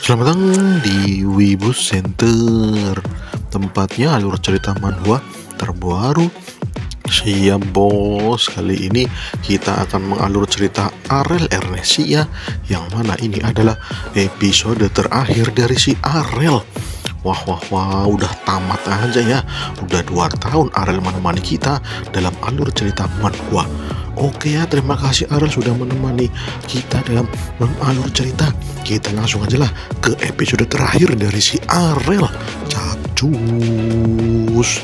Selamat datang di Wibu Center, tempatnya alur cerita manhwa terbaru. Siap bos, kali ini kita akan mengalur cerita Arel Ernestsia, yang mana ini adalah episode terakhir dari si Arel. Wah, udah tamat aja ya. Udah 2 tahun Arel menemani kita dalam alur cerita manhwa. Oke ya, terima kasih Arel sudah menemani kita dalam alur cerita. Kita langsung aja lah ke episode terakhir dari si Arel. Capcus.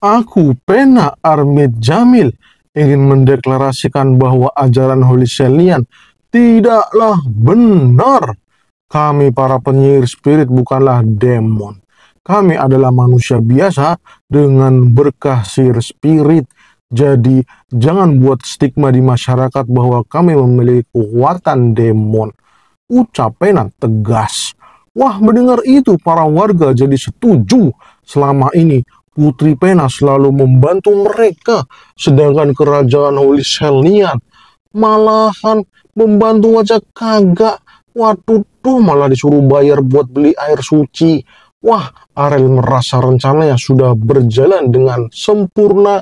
Aku, Pena Armid Jamil, ingin mendeklarasikan bahwa ajaran Holy Selnian tidaklah benar. Kami para penyihir spirit bukanlah demon. Kami adalah manusia biasa dengan berkah sihir spirit. Jadi jangan buat stigma di masyarakat bahwa kami memiliki kekuatan demon, ucap Pena tegas. Wah, mendengar itu para warga jadi setuju. Selama ini Putri Pena selalu membantu mereka, sedangkan kerajaan Holy Selnian malahan membantu aja kagak. Waduh, malah disuruh bayar buat beli air suci. Wah, Arel merasa rencananya sudah berjalan dengan sempurna.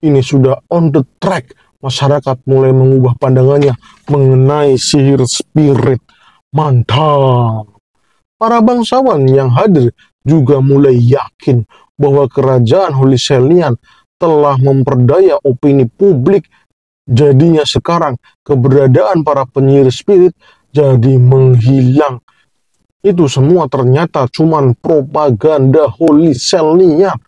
Ini sudah on the track. Masyarakat mulai mengubah pandangannya mengenai sihir spirit. Mantap. Para bangsawan yang hadir juga mulai yakin bahwa kerajaan Holy Selnian telah memperdaya opini publik. Jadinya sekarang keberadaan para penyihir spirit jadi menghilang. Itu semua ternyata cuman propaganda Holy Selnian.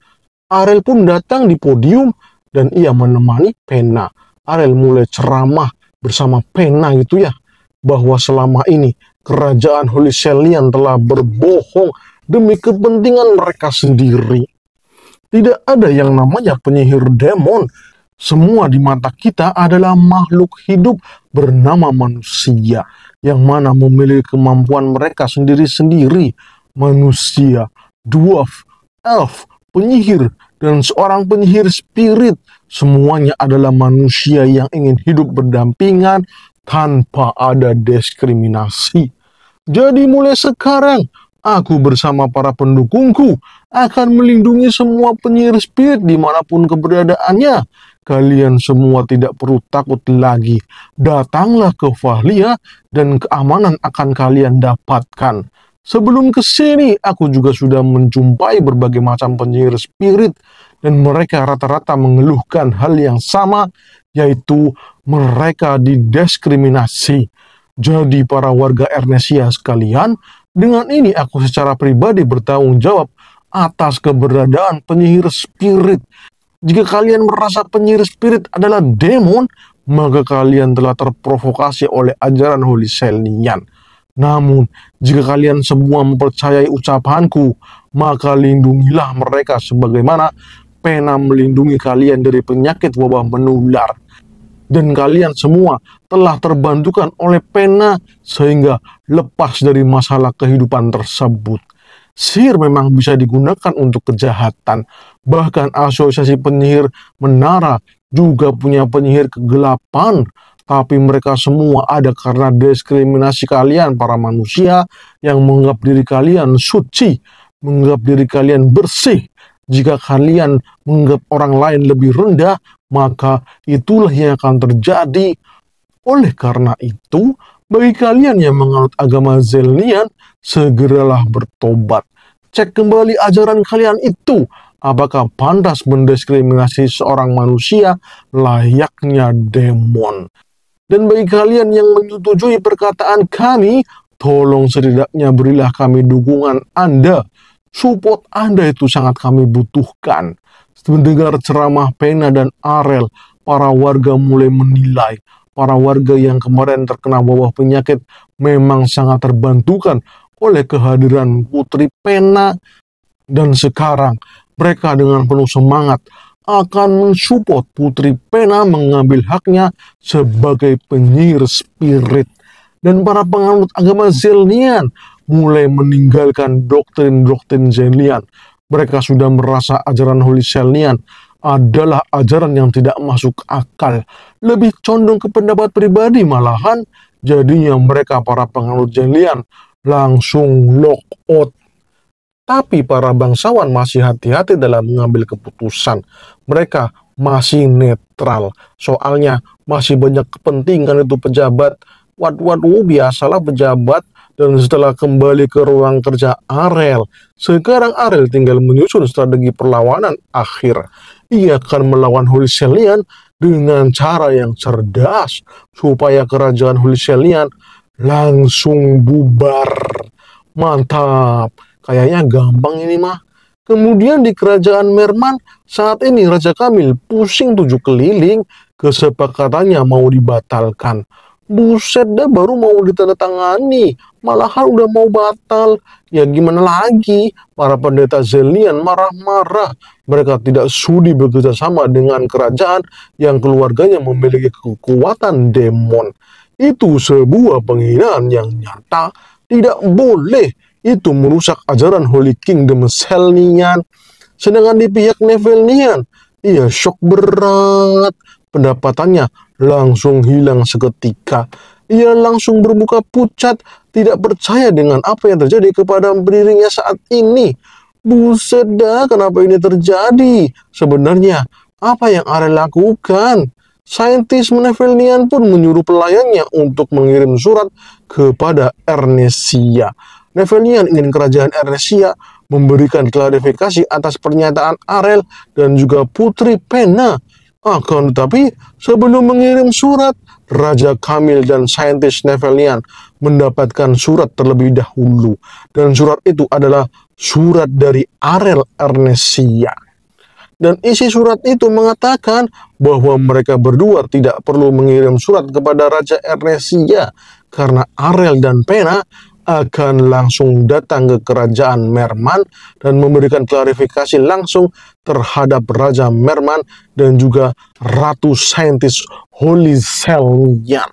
Arel pun datang di podium dan ia menemani Pena. Arel mulai ceramah bersama Pena gitu ya, bahwa selama ini kerajaan Holy Selnian telah berbohong demi kepentingan mereka sendiri. Tidak ada yang namanya penyihir demon. Semua di mata kita adalah makhluk hidup bernama manusia, yang mana memiliki kemampuan mereka sendiri-sendiri. Manusia, dwarf, elf, penyihir, dan seorang penyihir spirit. Semuanya adalah manusia yang ingin hidup berdampingan tanpa ada diskriminasi. Jadi mulai sekarang, aku bersama para pendukungku akan melindungi semua penyihir spirit dimanapun keberadaannya. Kalian semua tidak perlu takut lagi. Datanglah ke Vahlia dan keamanan akan kalian dapatkan. Sebelum ke sini, aku juga sudah menjumpai berbagai macam penyihir spirit, dan mereka rata-rata mengeluhkan hal yang sama, yaitu mereka didiskriminasi. Jadi para warga Ernestsia sekalian, dengan ini aku secara pribadi bertanggung jawab atas keberadaan penyihir spirit. Jika kalian merasa penyihir spirit adalah demon, maka kalian telah terprovokasi oleh ajaran Holy Selnian. Namun, jika kalian semua mempercayai ucapanku, maka lindungilah mereka sebagaimana Pena melindungi kalian dari penyakit wabah menular. Dan kalian semua telah terbantukan oleh Pena sehingga lepas dari masalah kehidupan tersebut. Sihir memang bisa digunakan untuk kejahatan. Bahkan asosiasi penyihir menara juga punya penyihir kegelapan. Tapi mereka semua ada karena diskriminasi kalian para manusia yang menganggap diri kalian suci, menganggap diri kalian bersih. Jika kalian menganggap orang lain lebih rendah, maka itulah yang akan terjadi. Oleh karena itu, bagi kalian yang menganut agama Selnian, segeralah bertobat. Cek kembali ajaran kalian itu. Apakah pantas mendiskriminasi seorang manusia layaknya demon? Dan bagi kalian yang menyetujui perkataan kami, tolong setidaknya berilah kami dukungan Anda. Support Anda itu sangat kami butuhkan. Mendengar ceramah Pena dan Arel, para warga mulai menilai. Para warga yang kemarin terkena wabah penyakit memang sangat terbantukan oleh kehadiran Putri Pena. Dan sekarang mereka dengan penuh semangat akan mensupport Putri Pena mengambil haknya sebagai penyihir spirit. Dan para penganut agama Selnian mulai meninggalkan doktrin-doktrin Selnian. Mereka sudah merasa ajaran Holy Selnian adalah ajaran yang tidak masuk akal. Lebih condong ke pendapat pribadi malahan, Jadinya mereka para penganut Zelian langsung lock out. Tapi para bangsawan masih hati-hati dalam mengambil keputusan. Mereka masih netral. Soalnya masih banyak kepentingan itu pejabat. Waduh, biasalah pejabat. Dan setelah kembali ke ruang kerja Arel, sekarang Arel tinggal menyusun strategi perlawanan akhir. Ia akan melawan Holy Sellian dengan cara yang cerdas, supaya kerajaan Holy Sellian langsung bubar. Mantap, kayaknya gampang ini mah. Kemudian di kerajaan Merman, saat ini Raja Kamil pusing 7 keliling, kesepakatannya mau dibatalkan. Buset dah, baru mau ditandatangani, malahan udah mau batal. Ya gimana lagi, para pendeta Zelian marah-marah. Mereka tidak sudi bekerja sama dengan kerajaan yang keluarganya memiliki kekuatan demon. Itu sebuah penghinaan yang nyata, tidak boleh. Itu merusak ajaran Holy Kingdom Selnian. Sedangkan di pihak Nevelnian, ia shock berat. Pendapatannya langsung hilang seketika. Ia langsung bermuka pucat, tidak percaya dengan apa yang terjadi kepada pendirinya saat ini. Buset dah, kenapa ini terjadi? Sebenarnya, apa yang Arel lakukan? Saintis Nevelnian pun menyuruh pelayannya untuk mengirim surat kepada Ernesia. Nevelnian ingin kerajaan Ernesia memberikan klarifikasi atas pernyataan Arel dan juga Putri Pena. Akan tetapi, sebelum mengirim surat, Raja Kamil dan saintis Nevelnian mendapatkan surat terlebih dahulu. Dan surat itu adalah surat dari Arel Ernesia. Dan isi surat itu mengatakan bahwa mereka berdua tidak perlu mengirim surat kepada Raja Ernesia, karena Arel dan Pena akan langsung datang ke kerajaan Merman dan memberikan klarifikasi langsung terhadap Raja Merman dan juga Ratu Saintis Holy Sellian.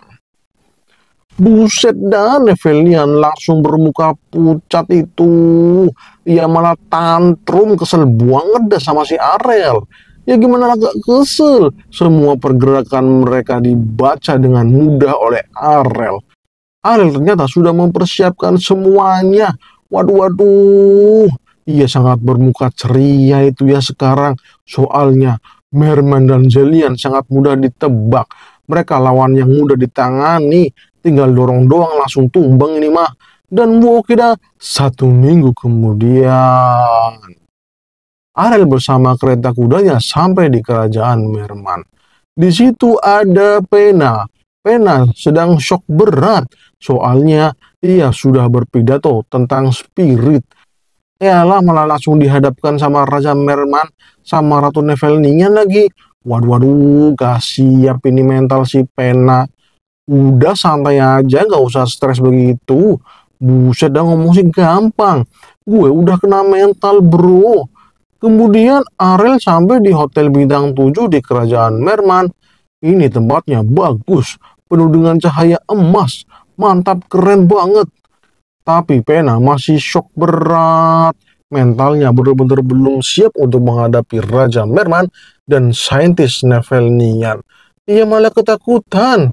Buset dah, Nevelnian langsung bermuka pucat itu. Ia malah tantrum, kesel banget dah sama si Arel. Ya gimana agak kesel. Semua pergerakan mereka dibaca dengan mudah oleh Arel. Arel ternyata sudah mempersiapkan semuanya. Waduh, ia sangat bermuka ceria itu ya sekarang. Soalnya Merman dan Zelian sangat mudah ditebak. Mereka lawan yang mudah ditangani. Tinggal dorong doang langsung tumbang ini mah. Dan kira 1 minggu kemudian, Arel bersama kereta kudanya sampai di kerajaan Merman. Di situ ada Pena. Pena sedang shock berat, soalnya ia sudah berpidato tentang spirit. Yalah, malah langsung dihadapkan sama Raja Merman, sama Ratu Nevelnian lagi. Waduh, gak siap ini mental si Pena. Udah santai aja, gak usah stres begitu. Buset dah, ngomong sih gampang. Gue udah kena mental bro. Kemudian Arel sampai di Hotel Bintang 7 di kerajaan Merman. Ini tempatnya bagus, penuh dengan cahaya emas, mantap, keren banget. Tapi Pena masih shock berat. Mentalnya benar-benar belum siap untuk menghadapi Raja Merman dan saintis Nevelnian. Ia malah ketakutan.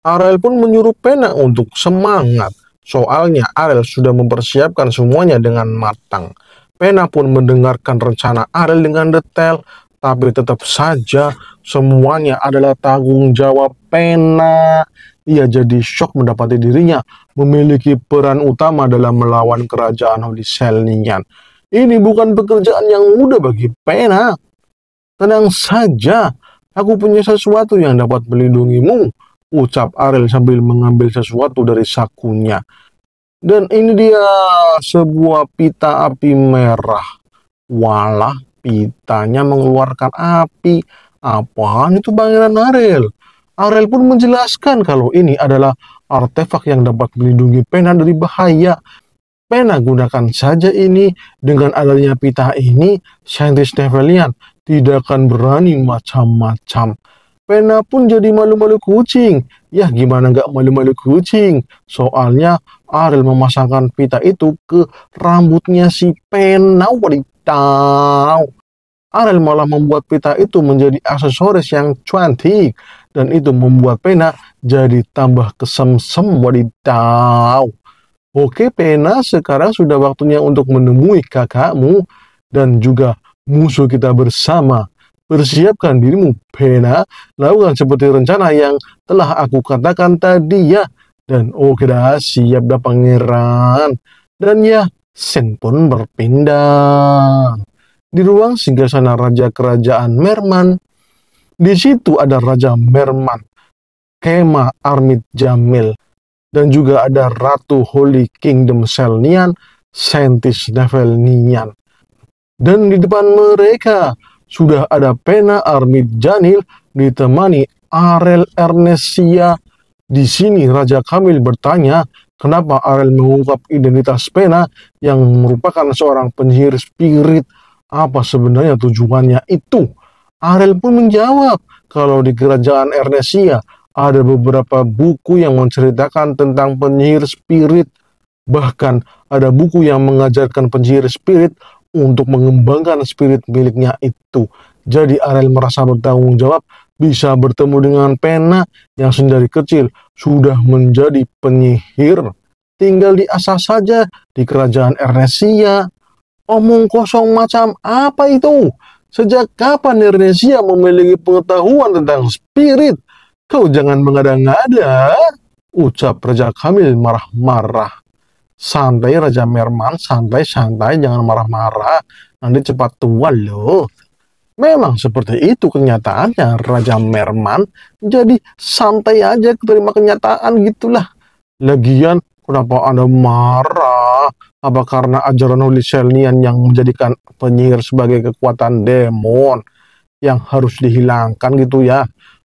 Arel pun menyuruh Pena untuk semangat. Soalnya Arel sudah mempersiapkan semuanya dengan matang. Pena pun mendengarkan rencana Arel dengan detail. Tapi tetap saja semuanya adalah tanggung jawab Pena. Ia jadi shock mendapati dirinya memiliki peran utama dalam melawan kerajaan Holy Selnian. Ini bukan pekerjaan yang mudah bagi Pena. Tenang saja, aku punya sesuatu yang dapat melindungimu, ucap Arel sambil mengambil sesuatu dari sakunya. Dan ini dia, sebuah pita api merah. Walah, pitanya mengeluarkan api. Apaan itu Pangeran Arel? Arel pun menjelaskan kalau ini adalah artefak yang dapat melindungi Pena dari bahaya. Pena gunakan saja ini. Dengan adanya pita ini, saintis Nevelnian tidak akan berani macam-macam. Pena pun jadi malu-malu kucing. Ya gimana nggak malu-malu kucing? Soalnya Arel memasangkan pita itu ke rambutnya si Pena. Wadidaw. Arel malah membuat pita itu menjadi aksesoris yang cantik, dan itu membuat pena jadi tambah kesemsem, wadidaw. Oke pena, sekarang sudah waktunya untuk menemui kakakmu dan juga musuh kita bersama. Persiapkan dirimu pena, lakukan seperti rencana yang telah aku katakan tadi ya. Dan oke dah, siap dah pangeran. Dan ya, Sen pun berpindah di ruang singgasana Raja Kerajaan Merman. Di situ ada Raja Merman, Kema Armid Jamil, dan juga ada Ratu Holy Kingdom Selnian, Saintis Nevelnian. Dan di depan mereka sudah ada Pena Armid Janil ditemani Arel Ernesia. Di sini Raja Kamil bertanya, kenapa Arel mengungkap identitas Pena yang merupakan seorang penyihir spirit? Apa sebenarnya tujuannya itu? Arel pun menjawab, kalau di kerajaan Ernesia ada beberapa buku yang menceritakan tentang penyihir spirit. Bahkan ada buku yang mengajarkan penyihir spirit untuk mengembangkan spirit miliknya itu. Jadi Arel merasa bertanggung jawab bisa bertemu dengan Pena yang sendiri kecil sudah menjadi penyihir. Tinggal diasah saja di kerajaan Ernesia. Omong kosong macam apa itu? Sejak kapan Ernesia memiliki pengetahuan tentang spirit? Kau jangan mengada-ngada, ucap Raja Kamil marah-marah. Santai Raja Merman, santai-santai, jangan marah-marah, nanti cepat tua loh. Memang seperti itu kenyataannya Raja Merman, jadi santai aja terima kenyataan gitulah. Lagian kenapa Anda marah? Apa karena ajaran Holy Selnian yang menjadikan penyihir sebagai kekuatan demon yang harus dihilangkan gitu ya?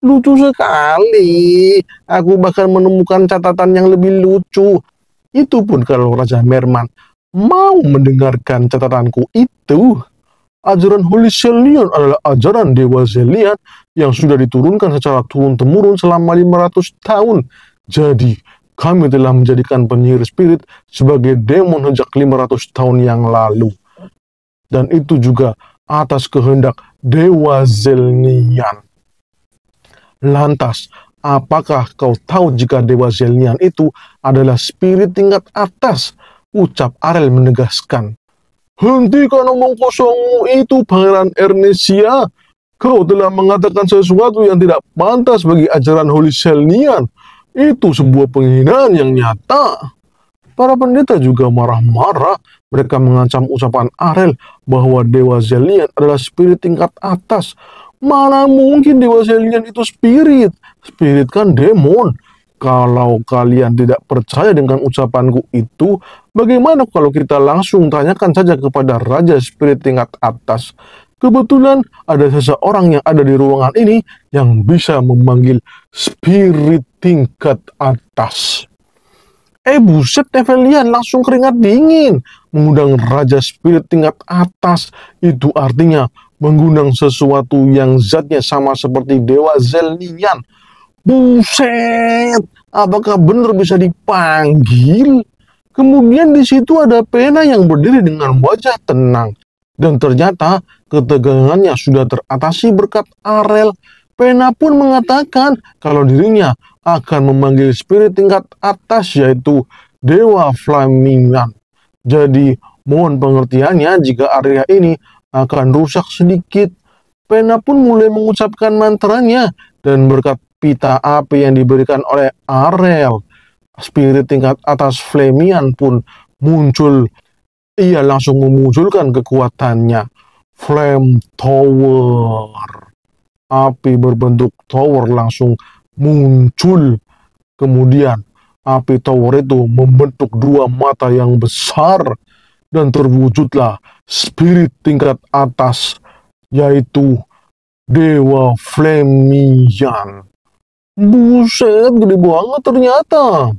Lucu sekali. Aku bahkan menemukan catatan yang lebih lucu. Itu pun kalau Raja Merman mau mendengarkan catatanku itu. Ajaran Holy Selnian adalah ajaran Dewa Zelian yang sudah diturunkan secara turun-temurun selama 500 tahun. Jadi, kami telah menjadikan penyihir spirit sebagai demon sejak 500 tahun yang lalu. Dan itu juga atas kehendak Dewa Zelnian. Lantas, apakah kau tahu jika Dewa Zelnian itu adalah spirit tingkat atas? Ucap Arel menegaskan. Hentikan omong kosongmu itu, Pangeran Ernesia. Kau telah mengatakan sesuatu yang tidak pantas bagi ajaran Holy Selnian. Itu sebuah penghinaan yang nyata. Para pendeta juga marah-marah. Mereka mengancam ucapan Arel bahwa Dewa Zelnian adalah spirit tingkat atas. Mana mungkin Dewa Zelnian itu spirit? Spirit kan demon. Kalau kalian tidak percaya dengan ucapanku itu, bagaimana kalau kita langsung tanyakan saja kepada Raja Spirit tingkat atas? Kebetulan ada seseorang yang ada di ruangan ini yang bisa memanggil spirit tingkat atas. Buset, Nevelian langsung keringat dingin. Mengundang Raja Spirit tingkat atas itu artinya mengundang sesuatu yang zatnya sama seperti Dewa Zelnian. Buset, apakah benar bisa dipanggil? Kemudian di situ ada Pena yang berdiri dengan wajah tenang. Dan ternyata ketegangannya sudah teratasi berkat Arel. Pena pun mengatakan kalau dirinya akan memanggil spirit tingkat atas yaitu Dewa Flamingan. Jadi mohon pengertiannya jika area ini akan rusak sedikit. Pena pun mulai mengucapkan mantranya dan berkat pita api yang diberikan oleh Arel, spirit tingkat atas Flamian pun muncul. Ia langsung memunculkan kekuatannya. Flame Tower. Api berbentuk tower langsung muncul. Kemudian api tower itu membentuk dua mata yang besar. Dan terwujudlah spirit tingkat atas, yaitu Dewa Flamian. Buset, gede banget ternyata.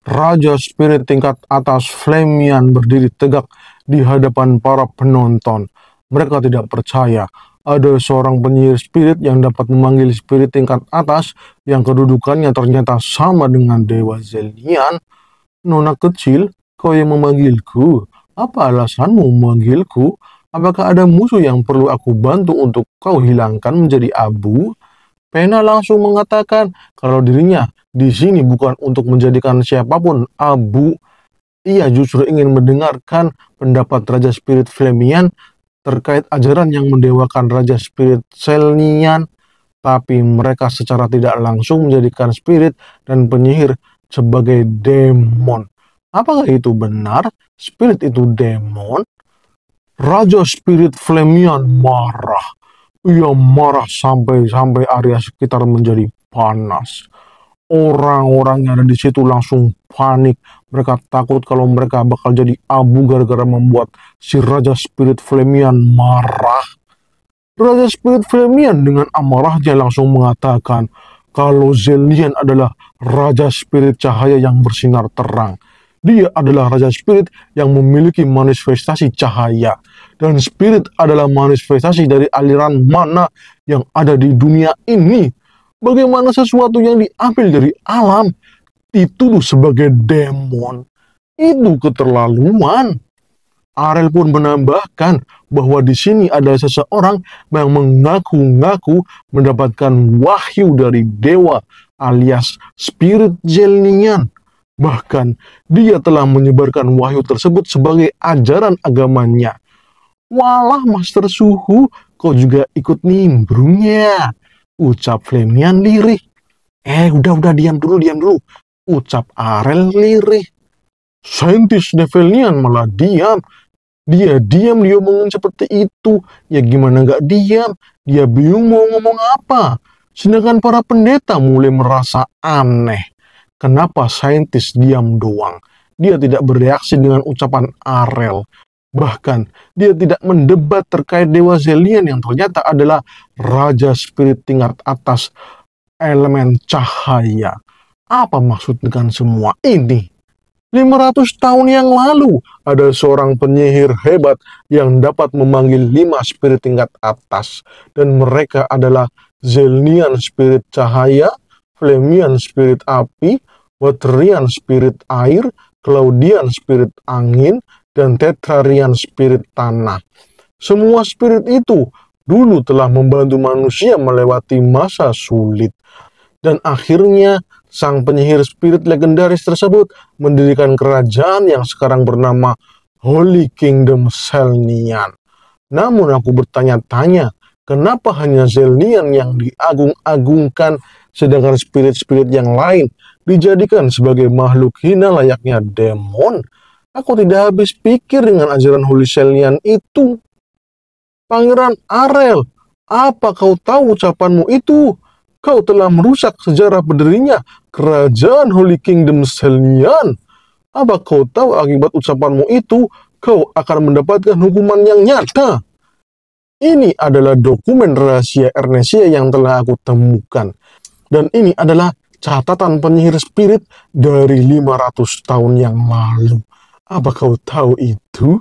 Raja Spirit tingkat atas Flamian berdiri tegak di hadapan para penonton. Mereka tidak percaya ada seorang penyihir spirit yang dapat memanggil spirit tingkat atas yang kedudukannya ternyata sama dengan Dewa Zelnian. Nona kecil, kau yang memanggilku. Apa alasanmu memanggilku? Apakah ada musuh yang perlu aku bantu untuk kau hilangkan menjadi abu? Pena langsung mengatakan kalau dirinya di sini bukan untuk menjadikan siapapun abu. Ia justru ingin mendengarkan pendapat Raja Spirit Flemian terkait ajaran yang mendewakan Raja Spirit Selnian, tapi mereka secara tidak langsung menjadikan spirit dan penyihir sebagai demon. Apakah itu benar? Spirit itu demon? Raja Spirit Flemian marah. Ia marah sampai area sekitar menjadi panas. Orang-orang yang ada di situ langsung panik. Mereka takut kalau mereka bakal jadi abu gara-gara membuat si Raja Spirit Flemian marah. Raja Spirit Flemian dengan amarahnya langsung mengatakan kalau Zelnian adalah Raja Spirit cahaya yang bersinar terang. Dia adalah Raja Spirit yang memiliki manifestasi cahaya. Dan Spirit adalah manifestasi dari aliran mana yang ada di dunia ini. Bagaimana sesuatu yang diambil dari alam dituduh sebagai demon? Itu keterlaluan. Arel pun menambahkan bahwa di sini ada seseorang yang mengaku-ngaku mendapatkan wahyu dari dewa alias Spirit Zelnian. Bahkan dia telah menyebarkan wahyu tersebut sebagai ajaran agamanya. Walah Master Suhu, kau juga ikut nimbrung ya? Ucap Flemian lirih. Udah diam dulu. Ucap Arel lirih. Saintis Nevelnian malah diam. Dia ngomong seperti itu. Ya gimana nggak diam? Dia bingung mau ngomong apa. Sedangkan para pendeta mulai merasa aneh. Kenapa saintis diam doang? Dia tidak bereaksi dengan ucapan Arel. Bahkan, dia tidak mendebat terkait Dewa Zelnian yang ternyata adalah Raja Spirit tingkat atas elemen cahaya. Apa maksud dengan semua ini? 500 tahun yang lalu, ada seorang penyihir hebat yang dapat memanggil 5 spirit tingkat atas. Dan mereka adalah Zelnian Spirit cahaya, Flemian Spirit api, Waterian Spirit air, Claudian Spirit angin, dan Tetrarian Spirit tanah. Semua spirit itu dulu telah membantu manusia melewati masa sulit. Dan akhirnya sang penyihir spirit legendaris tersebut mendirikan kerajaan yang sekarang bernama Holy Kingdom Selnian. Namun aku bertanya-tanya, kenapa hanya Zelnian yang diagung-agungkan sedangkan spirit-spirit yang lain dijadikan sebagai makhluk hina layaknya demon? Aku tidak habis pikir dengan ajaran Holy Selnian itu. Pangeran Arel, apa kau tahu ucapanmu itu? Kau telah merusak sejarah berdirinya kerajaan Holy Kingdom Selnian. Apa kau tahu akibat ucapanmu itu, kau akan mendapatkan hukuman yang nyata? Ini adalah dokumen rahasia Ernesia yang telah aku temukan. Dan ini adalah catatan penyihir spirit dari 500 tahun yang lalu. Apa kau tahu itu?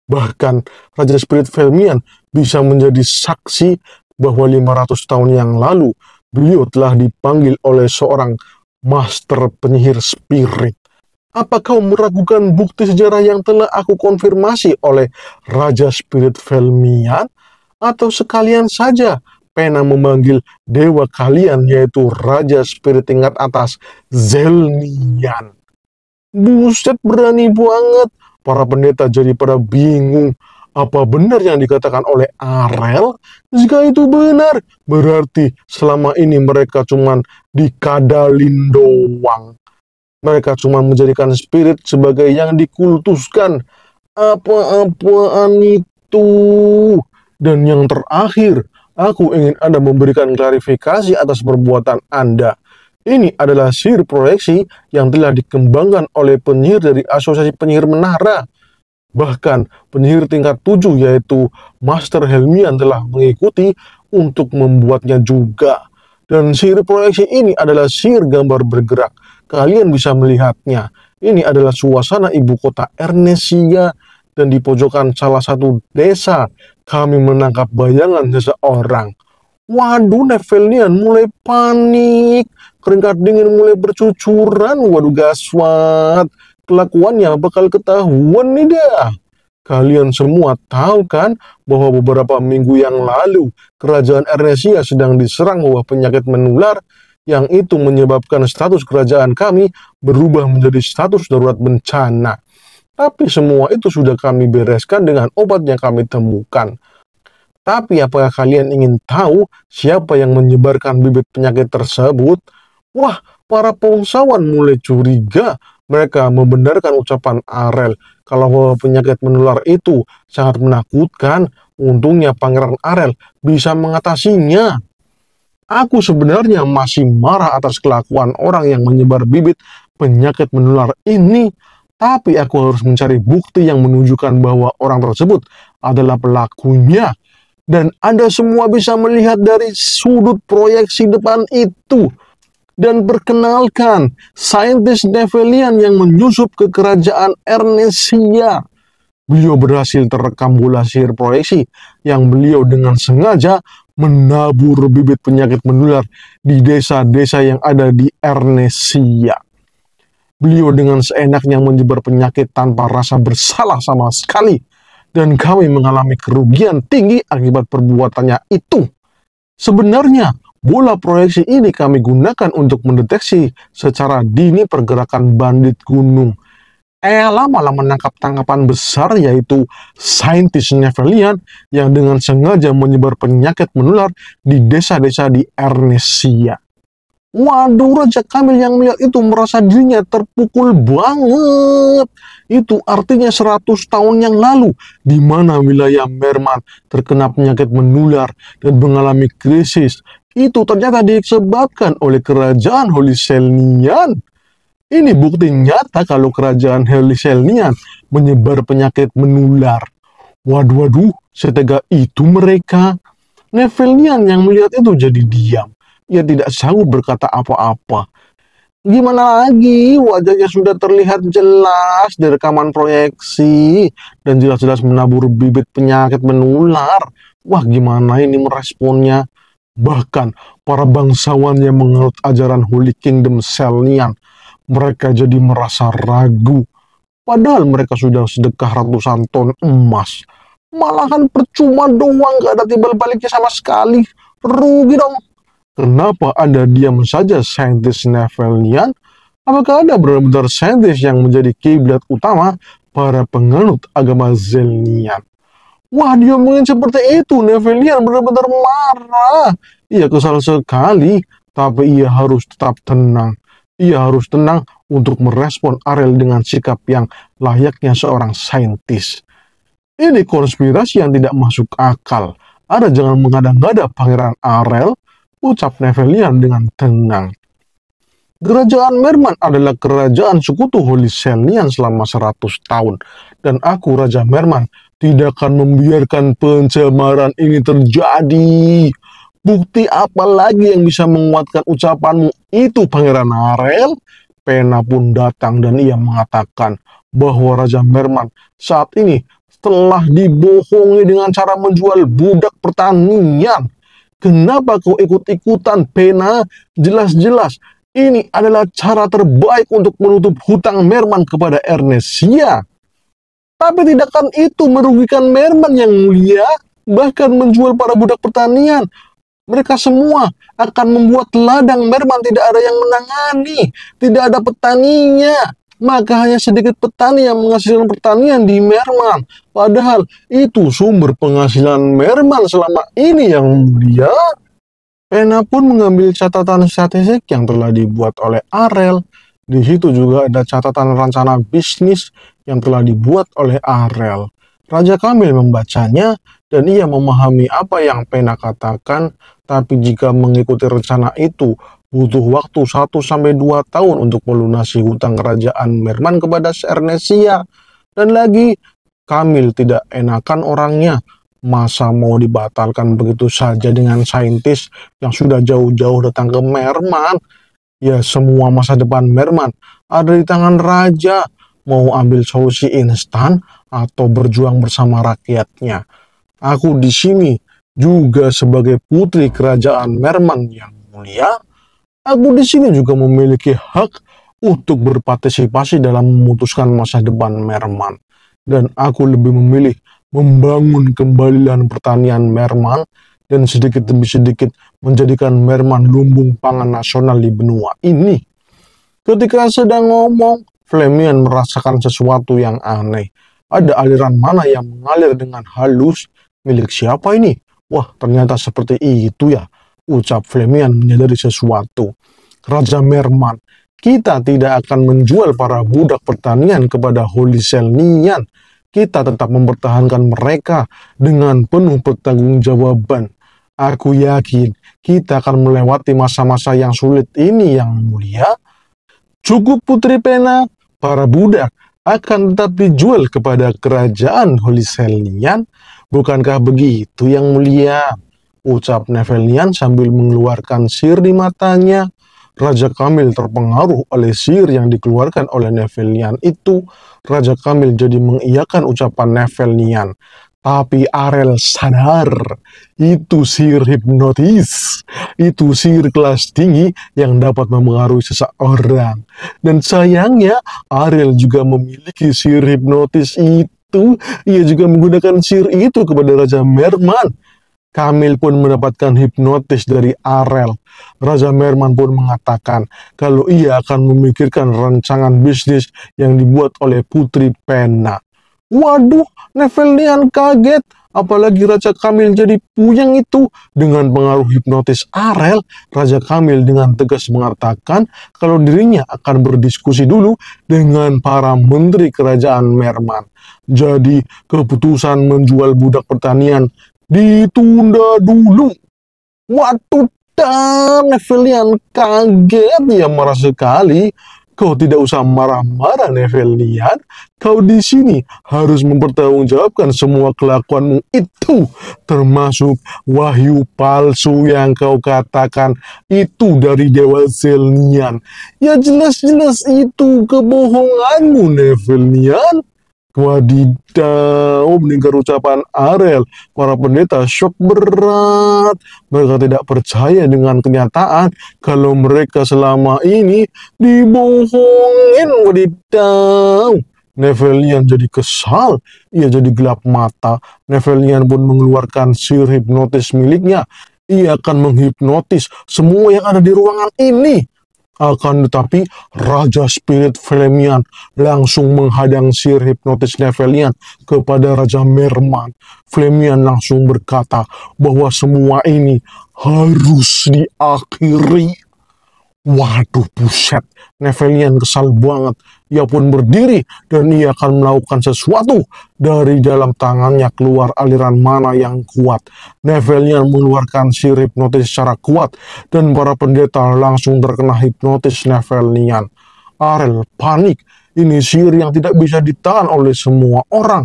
Bahkan Raja Spirit Flemian bisa menjadi saksi bahwa 500 tahun yang lalu beliau telah dipanggil oleh seorang master penyihir spirit. Apa kau meragukan bukti sejarah yang telah aku konfirmasi oleh Raja Spirit Flemian? Atau sekalian saja Pena memanggil dewa kalian yaitu Raja Spirit tingkat atas Zelnian? Buset, berani banget. Para pendeta jadi pada bingung. Apa benar yang dikatakan oleh Arel? Jika itu benar, berarti selama ini mereka cuman dikadalin doang. Mereka cuma menjadikan spirit sebagai yang dikultuskan. Apa-apaan itu? Dan yang terakhir, aku ingin Anda memberikan klarifikasi atas perbuatan Anda. Ini adalah sihir proyeksi yang telah dikembangkan oleh penyihir dari Asosiasi Penyihir Menara. Bahkan penyihir tingkat 7 yaitu Master Helmian telah mengikuti untuk membuatnya juga. Dan sihir proyeksi ini adalah sihir gambar bergerak. Kalian bisa melihatnya. Ini adalah suasana ibu kota Ernesia dan di pojokan salah satu desa kami menangkap bayangan seseorang. Waduh, Nevelnian mulai panik. Keringat dingin mulai bercucuran. Waduh, gaswat. Kelakuannya bakal ketahuan nih dah. Kalian semua tahu kan bahwa beberapa minggu yang lalu kerajaan Ernisia sedang diserang wabah penyakit menular yang itu menyebabkan status kerajaan kami berubah menjadi status darurat bencana. Tapi semua itu sudah kami bereskan dengan obat yang kami temukan. Tapi apakah kalian ingin tahu siapa yang menyebarkan bibit penyakit tersebut? Wah, para bangsawan mulai curiga. Mereka membenarkan ucapan Arel kalau penyakit menular itu sangat menakutkan. Untungnya Pangeran Arel bisa mengatasinya. Aku sebenarnya masih marah atas kelakuan orang yang menyebar bibit penyakit menular ini. Tapi aku harus mencari bukti yang menunjukkan bahwa orang tersebut adalah pelakunya. Dan Anda semua bisa melihat dari sudut proyeksi depan itu. Dan perkenalkan, saintis Nevelian yang menyusup ke kerajaan Ernisia. Beliau berhasil terekam bola sihir proyeksi yang beliau dengan sengaja menabur bibit penyakit menular di desa-desa yang ada di Ernisia. Beliau dengan seenaknya menyebar penyakit tanpa rasa bersalah sama sekali. Dan kami mengalami kerugian tinggi akibat perbuatannya itu. Sebenarnya, bola proyeksi ini kami gunakan untuk mendeteksi secara dini pergerakan bandit gunung. Ella malah menangkap tangkapan besar yaitu saintis Nevelian yang dengan sengaja menyebar penyakit menular di desa-desa di Ernisia. Waduh, Raja Kamil yang melihat itu merasa dirinya terpukul banget. Itu artinya 100 tahun yang lalu, di mana wilayah Merman terkena penyakit menular dan mengalami krisis. Itu ternyata disebabkan oleh kerajaan Holy Selnian. Ini bukti nyata kalau kerajaan Holy Selnian menyebar penyakit menular. Waduh, setega itu mereka. Nevelian yang melihat itu jadi diam. Ia tidak sanggup berkata apa-apa. Gimana lagi, wajahnya sudah terlihat jelas di rekaman proyeksi dan jelas-jelas menabur bibit penyakit menular. Wah, gimana ini meresponnya? Bahkan para bangsawan yang menganut ajaran Holy Kingdom Selnian, mereka jadi merasa ragu. Padahal mereka sudah sedekah ratusan ton emas. Malahan percuma doang, gak ada timbal baliknya sama sekali. Rugi dong. Kenapa Anda diam saja, saintis Nevelian? Apakah Anda benar-benar saintis yang menjadi kiblat utama para penganut agama Selnian? Wah, dia mungkin seperti itu. Nevelian benar-benar marah. Ia kesal sekali, tapi ia harus tetap tenang. Ia harus tenang untuk merespon Arel dengan sikap yang layaknya seorang saintis. Ini konspirasi yang tidak masuk akal. Anda jangan mengada-ngada Pangeran Arel, ucap Nevelian dengan tenang. Kerajaan Merman adalah kerajaan sekutu Holy Selnian selama 100 tahun. Dan aku, Raja Merman, tidak akan membiarkan pencemaran ini terjadi. Bukti apa lagi yang bisa menguatkan ucapanmu itu, Pangeran Arel? Pena pun datang dan ia mengatakan bahwa Raja Merman saat ini telah dibohongi dengan cara menjual budak pertanian. Kenapa kau ikut-ikutan, Pena? Jelas-jelas ini adalah cara terbaik untuk menutup hutang Merman kepada Ernisia. Tapi tidakkan itu merugikan Merman yang mulia? Bahkan menjual para budak pertanian. Mereka semua akan membuat ladang Merman tidak ada yang menangani. Tidak ada petaninya. Maka hanya sedikit petani yang menghasilkan pertanian di Merman. Padahal itu sumber penghasilan Merman selama ini yang mulia. Pena pun mengambil catatan statistik yang telah dibuat oleh Arel. Di situ juga ada catatan rencana bisnis yang telah dibuat oleh Arel. Raja Kamil membacanya dan ia memahami apa yang Pena katakan, tapi jika mengikuti rencana itu, butuh waktu 1-2 tahun untuk melunasi hutang kerajaan Merman kepada Ernisia. Dan lagi, Kamil tidak enakan orangnya. Masa mau dibatalkan begitu saja dengan saintis yang sudah jauh-jauh datang ke Merman? Ya, semua masa depan Merman ada di tangan raja. Mau ambil solusi instan atau berjuang bersama rakyatnya. Aku di sini juga sebagai putri kerajaan Merman yang mulia. Aku di sini juga memiliki hak untuk berpartisipasi dalam memutuskan masa depan Merman. dan aku lebih memilih membangun kembali lahan pertanian Merman dan sedikit demi sedikit menjadikan Merman lumbung pangan nasional di benua ini. Ketika sedang ngomong, Flemian merasakan sesuatu yang aneh. Ada aliran mana yang mengalir dengan halus? Milik siapa ini? Wah, ternyata seperti itu ya, ucap Flemian menyadari sesuatu. Raja Merman, kita tidak akan menjual para budak pertanian kepada Holiselnian. Kita tetap mempertahankan mereka dengan penuh pertanggungjawaban. Aku yakin kita akan melewati masa-masa yang sulit ini, Yang Mulia. Cukup Putri Pena, para budak akan tetap dijual kepada kerajaan Holiselnian. Bukankah begitu, Yang Mulia? Ucap Nevelnian sambil mengeluarkan sihir di matanya. Raja Kamil terpengaruh oleh sihir yang dikeluarkan oleh Nevelnian itu. Raja Kamil jadi mengiyakan ucapan Nevelnian. Tapi Arel sadar, itu sihir hipnotis. Itu sihir kelas tinggi yang dapat mempengaruhi seseorang. Dan sayangnya, Arel juga memiliki sihir hipnotis itu. Ia juga menggunakan sihir itu kepada Raja Merman. Kamil pun mendapatkan hipnotis dari Arel. Raja Merman pun mengatakan kalau ia akan memikirkan rancangan bisnis yang dibuat oleh Putri Pena. Waduh, Nevelnian kaget. Apalagi Raja Kamil jadi puyeng itu. Dengan pengaruh hipnotis Arel, Raja Kamil dengan tegas mengatakan kalau dirinya akan berdiskusi dulu dengan para menteri kerajaan Merman. Jadi, keputusan menjual budak pertanian ditunda dulu. Waduh, Nevelnian kaget, ya marah sekali. Kau tidak usah marah-marah, Nevelnian. Kau di sini harus mempertanggungjawabkan semua kelakuanmu itu, termasuk wahyu palsu yang kau katakan itu dari Dewa Selnian. Ya jelas-jelas itu kebohonganmu, Nevelnian. Wadidaw, mendengar ucapan Arel, para pendeta syok berat. Mereka tidak percaya dengan kenyataan kalau mereka selama ini dibohongin. Wadidaw. Nevelnian jadi kesal, ia jadi gelap mata. Nevelnian pun mengeluarkan sihir hipnotis miliknya. Ia akan menghipnotis semua yang ada di ruangan ini. Akan tetapi, Raja Spirit Flemian langsung menghadang sihir hipnotis Nevelnian kepada Raja Merman. Flemian langsung berkata bahwa semua ini harus diakhiri. Waduh, buset. Nevelnian kesal banget. Ia pun berdiri dan ia akan melakukan sesuatu. Dari dalam tangannya keluar aliran mana yang kuat. Nevelnian mengeluarkan sihir hipnotis secara kuat dan para pendeta langsung terkena hipnotis Nevelnian. Arel panik. Ini sihir yang tidak bisa ditahan oleh semua orang.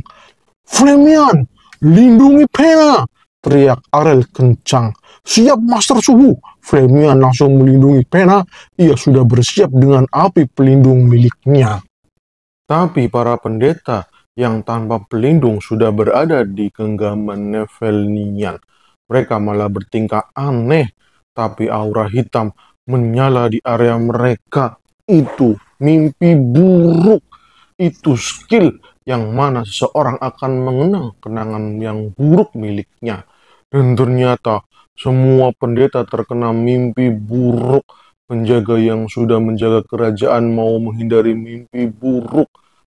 Flemian, lindungi Pena, teriak Arel kencang. Siap, Master Suhu. Flemian langsung melindungi Pena. Ia sudah bersiap dengan api pelindung miliknya. Tapi para pendeta yang tanpa pelindung sudah berada di genggaman Nevelnian. Mereka malah bertingkah aneh. Tapi aura hitam menyala di area mereka. Itu mimpi buruk. Itu skill yang mana seseorang akan mengenang kenangan yang buruk miliknya. Dan ternyata semua pendeta terkena mimpi buruk. Penjaga yang sudah menjaga kerajaan mau menghindari mimpi buruk.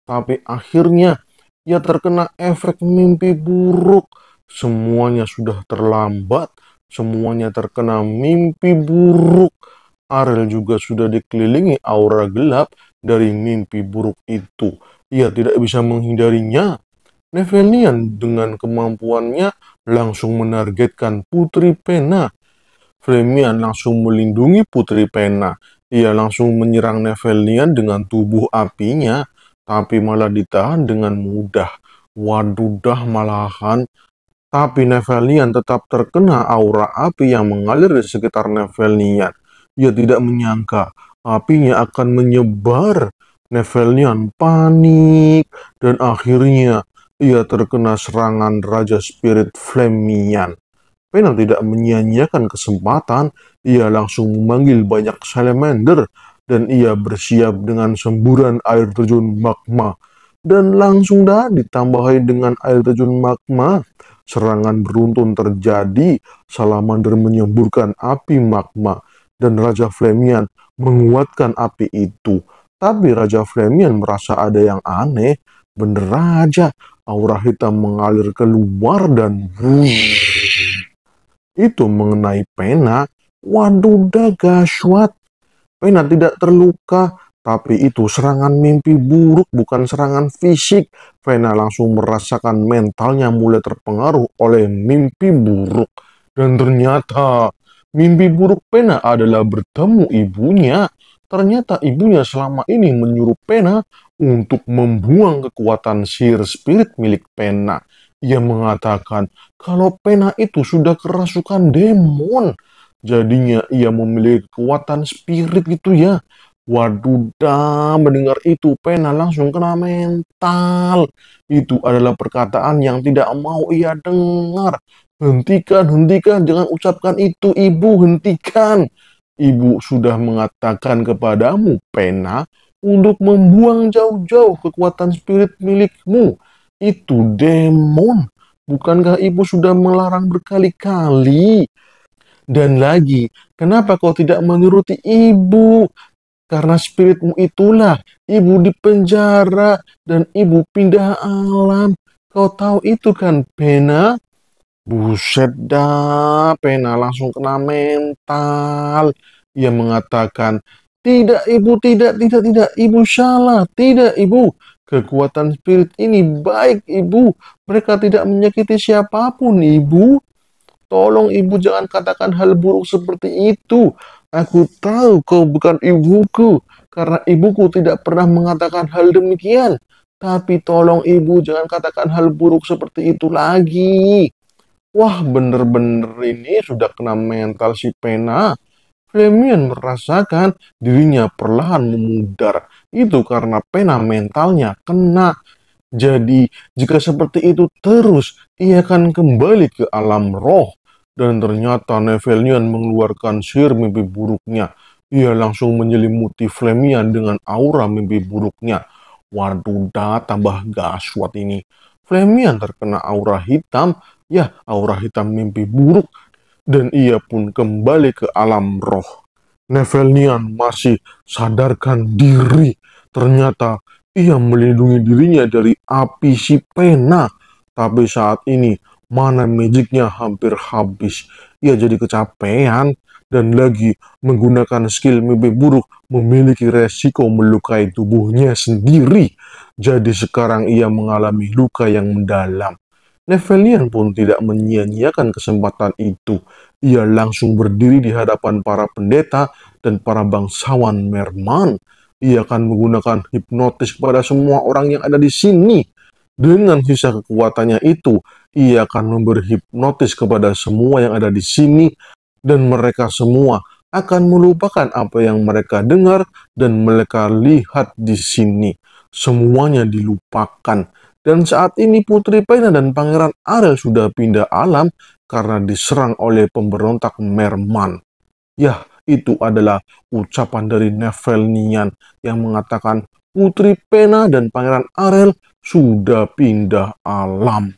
Tapi akhirnya ia terkena efek mimpi buruk. Semuanya sudah terlambat. Semuanya terkena mimpi buruk. Arel juga sudah dikelilingi aura gelap dari mimpi buruk itu. Ia tidak bisa menghindarinya. Nevelnian dengan kemampuannya langsung menargetkan Putri Pena. Flemian langsung melindungi Putri Pena. Ia langsung menyerang Nevelnian dengan tubuh apinya, tapi malah ditahan dengan mudah. Waduh dah malahan. Tapi Nevelnian tetap terkena aura api yang mengalir di sekitar Nevelnian. Ia tidak menyangka apinya akan menyebar. Nevelnian panik dan akhirnya ia terkena serangan Raja Spirit Flemian. Pena tidak menyia-nyiakan kesempatan. Ia langsung memanggil banyak salamander dan ia bersiap dengan semburan air terjun magma. dan langsung dah ditambahin dengan air terjun magma. Serangan beruntun terjadi, Salamander menyemburkan api magma, dan Raja Flamian menguatkan api itu. Tapi Raja Flamian merasa ada yang aneh. Bener aja, aura hitam mengalir keluar dan itu mengenai pena. Waduh, dah gasyat. Pena tidak terluka, tapi itu serangan mimpi buruk, bukan serangan fisik. Pena langsung merasakan mentalnya mulai terpengaruh oleh mimpi buruk. Dan ternyata mimpi buruk Pena adalah bertemu ibunya. Ternyata ibunya selama ini menyuruh Pena untuk membuang kekuatan sihir spirit milik Pena. Ia mengatakan kalau Pena itu sudah kerasukan demon. Jadinya ia memiliki kekuatan spirit gitu ya. Waduh, dah mendengar itu Pena langsung kena mental. Itu adalah perkataan yang tidak mau ia dengar. Hentikan, hentikan, jangan ucapkan itu ibu, hentikan. Ibu sudah mengatakan kepadamu, Pena, untuk membuang jauh-jauh kekuatan spirit milikmu. Itu demon. Bukankah ibu sudah melarang berkali-kali? Dan lagi, kenapa kau tidak menuruti ibu? Karena spiritmu itulah, ibu dipenjara dan ibu pindah alam. Kau tahu itu kan, Pena? Buset dah, Pena langsung kena mental. Ia mengatakan, tidak ibu, tidak, ibu salah, tidak ibu. Kekuatan spirit ini baik ibu, mereka tidak menyakiti siapapun ibu. Tolong ibu jangan katakan hal buruk seperti itu. Aku tahu kau bukan ibuku, karena ibuku tidak pernah mengatakan hal demikian. Tapi tolong ibu jangan katakan hal buruk seperti itu lagi. Wah, bener-bener ini sudah kena mental si Pena. Flamian merasakan dirinya perlahan memudar. Itu karena Pena mentalnya kena. Jadi, jika seperti itu terus, ia akan kembali ke alam roh. Dan ternyata Nephelian mengeluarkan sihir mimpi buruknya. Ia langsung menyelimuti Flamian dengan aura mimpi buruknya. Waduh, dah tambah gasyat ini. Flamian terkena aura hitam, ya aura hitam mimpi buruk. Dan ia pun kembali ke alam roh. Nephelian masih sadarkan diri. Ternyata ia melindungi dirinya dari api si Pena. Tapi saat ini mana magicnya hampir habis. Ia jadi kecapean dan lagi menggunakan skill mimpi buruk memiliki resiko melukai tubuhnya sendiri. Jadi sekarang ia mengalami luka yang mendalam. Nephelian pun tidak menyia-nyiakan kesempatan itu. Ia langsung berdiri di hadapan para pendeta dan para bangsawan Merman. Ia akan menggunakan hipnotis kepada semua orang yang ada di sini. Dengan sisa kekuatannya itu, ia akan memberi hipnotis kepada semua yang ada di sini, dan mereka semua akan melupakan apa yang mereka dengar dan mereka lihat di sini. Semuanya dilupakan. Dan saat ini Putri Pena dan Pangeran Arel sudah pindah alam karena diserang oleh pemberontak Merman. Yah, itu adalah ucapan dari Nephelian yang mengatakan Putri Pena dan Pangeran Arel sudah pindah alam.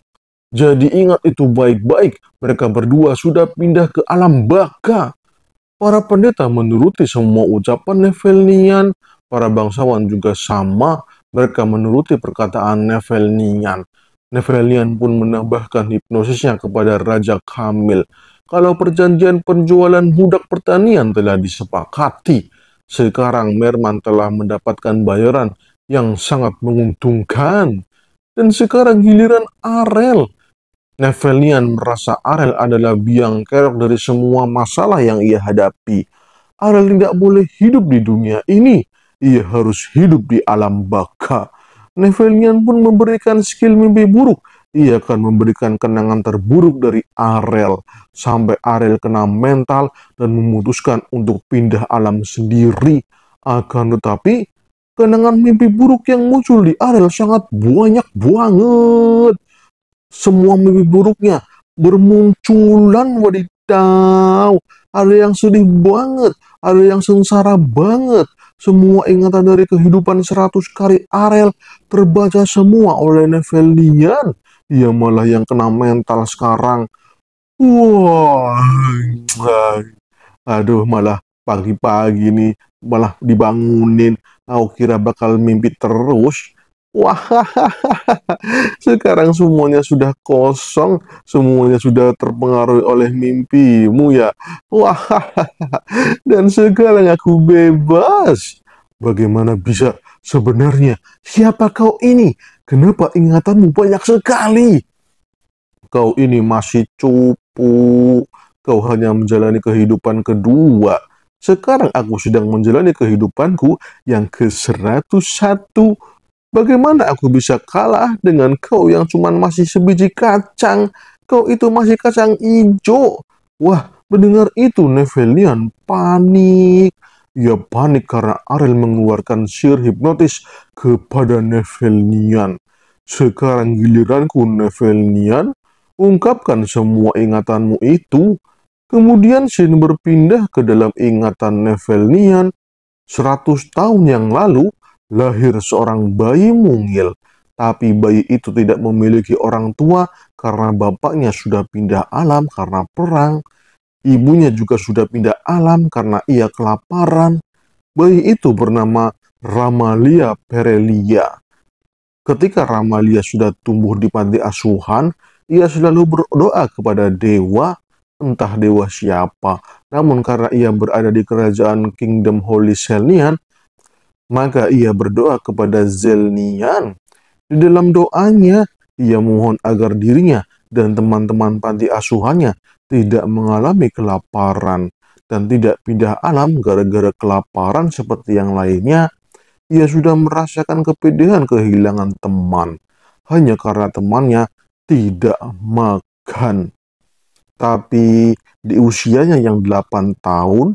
Jadi ingat itu baik-baik, mereka berdua sudah pindah ke alam baka. Para pendeta menuruti semua ucapan Nephelian, para bangsawan juga sama, mereka menuruti perkataan Nephelian. Nephelian pun menambahkan hipnosisnya kepada Raja Kamil. Kalau perjanjian penjualan budak pertanian telah disepakati, sekarang Merman telah mendapatkan bayaran yang sangat menguntungkan. Dan sekarang giliran Arel. Nephelian merasa Arel adalah biang kerok dari semua masalah yang ia hadapi. Arel tidak boleh hidup di dunia ini. Ia harus hidup di alam baka. Nephelian pun memberikan skill mimpi buruk. Ia akan memberikan kenangan terburuk dari Arel. Sampai Arel kena mental dan memutuskan untuk pindah alam sendiri. Akan tetapi, kenangan mimpi buruk yang muncul di Arel sangat banyak banget. Semua mimpi buruknya bermunculan, wadidaw. Ada yang sedih banget, ada yang sengsara banget, Semua ingatan dari kehidupan 100 kali Arel terbaca semua oleh Nevelian. Ia malah yang kena mental sekarang. Wah, aduh, malah pagi-pagi nih, malah dibangunin. Aku kira bakal mimpi terus. Wah, sekarang semuanya sudah kosong, semuanya sudah terpengaruhi oleh mimpimu ya. Wah, dan sekarang aku bebas. Bagaimana bisa sebenarnya? Siapa kau ini? Kenapa ingatanmu banyak sekali? Kau ini masih cupu. Kau hanya menjalani kehidupan kedua. Sekarang aku sedang menjalani kehidupanku yang ke-101. Bagaimana aku bisa kalah dengan kau yang cuman masih sebiji kacang? Kau itu masih kacang hijau. Wah, mendengar itu Nevelian panik. Ia panik karena Arel mengeluarkan sihir hipnotis kepada Nevelian. Sekarang giliranku, Nevelian. Ungkapkan semua ingatanmu itu. Kemudian Shin berpindah ke dalam ingatan Nevelian. 100 tahun yang lalu, lahir seorang bayi mungil. Tapi bayi itu tidak memiliki orang tua karena bapaknya sudah pindah alam karena perang. Ibunya juga sudah pindah alam karena ia kelaparan. Bayi itu bernama Ramalia Perelia. Ketika Ramalia sudah tumbuh di panti asuhan, ia selalu berdoa kepada dewa, entah dewa siapa. Namun karena ia berada di kerajaan Kingdom Holy Selnian, maka ia berdoa kepada Zelnian. Di dalam doanya, ia mohon agar dirinya dan teman-teman panti asuhannya tidak mengalami kelaparan dan tidak pindah alam gara-gara kelaparan seperti yang lainnya. Ia sudah merasakan kepedihan kehilangan teman, hanya karena temannya tidak makan. Tapi di usianya yang 8 tahun,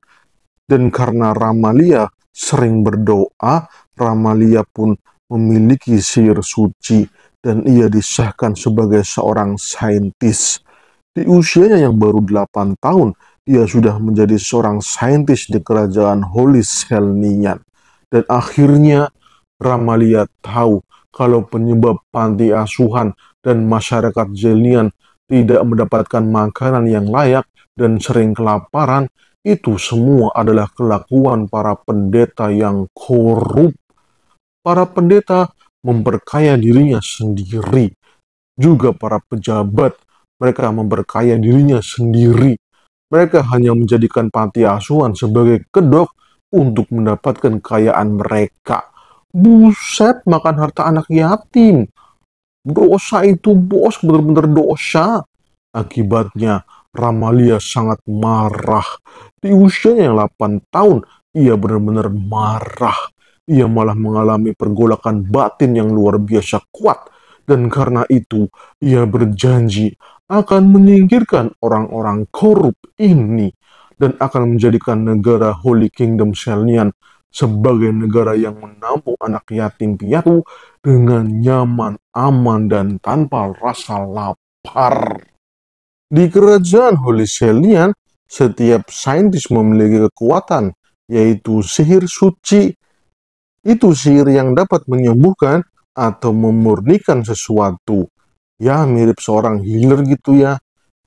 dan karena Ramalia sering berdoa, Ramalia pun memiliki sihir suci, dan ia disahkan sebagai seorang saintis. Di usianya yang baru 8 tahun, ia sudah menjadi seorang saintis di kerajaan Holy Selnian. Dan akhirnya Ramalia tahu kalau penyebab panti asuhan dan masyarakat Zelnian tidak mendapatkan makanan yang layak dan sering kelaparan, itu semua adalah kelakuan para pendeta yang korup. Para pendeta memperkaya dirinya sendiri. Juga para pejabat, mereka memperkaya dirinya sendiri. Mereka hanya menjadikan panti asuhan sebagai kedok untuk mendapatkan kekayaan mereka. Buset, makan harta anak yatim. Dosa itu, bos, benar-benar dosa. Akibatnya, Ramalia sangat marah. Di usianya yang 8 tahun, ia benar-benar marah. Ia malah mengalami pergolakan batin yang luar biasa kuat. Dan karena itu, ia berjanji akan menyingkirkan orang-orang korup ini dan akan menjadikan negara Holy Kingdom Selnian sebagai negara yang menampung anak yatim piatu dengan nyaman, aman, dan tanpa rasa lapar. Di kerajaan Holy Selnian, setiap saintis memiliki kekuatan, yaitu sihir suci. Itu sihir yang dapat menyembuhkan atau memurnikan sesuatu. Ya, mirip seorang healer gitu ya.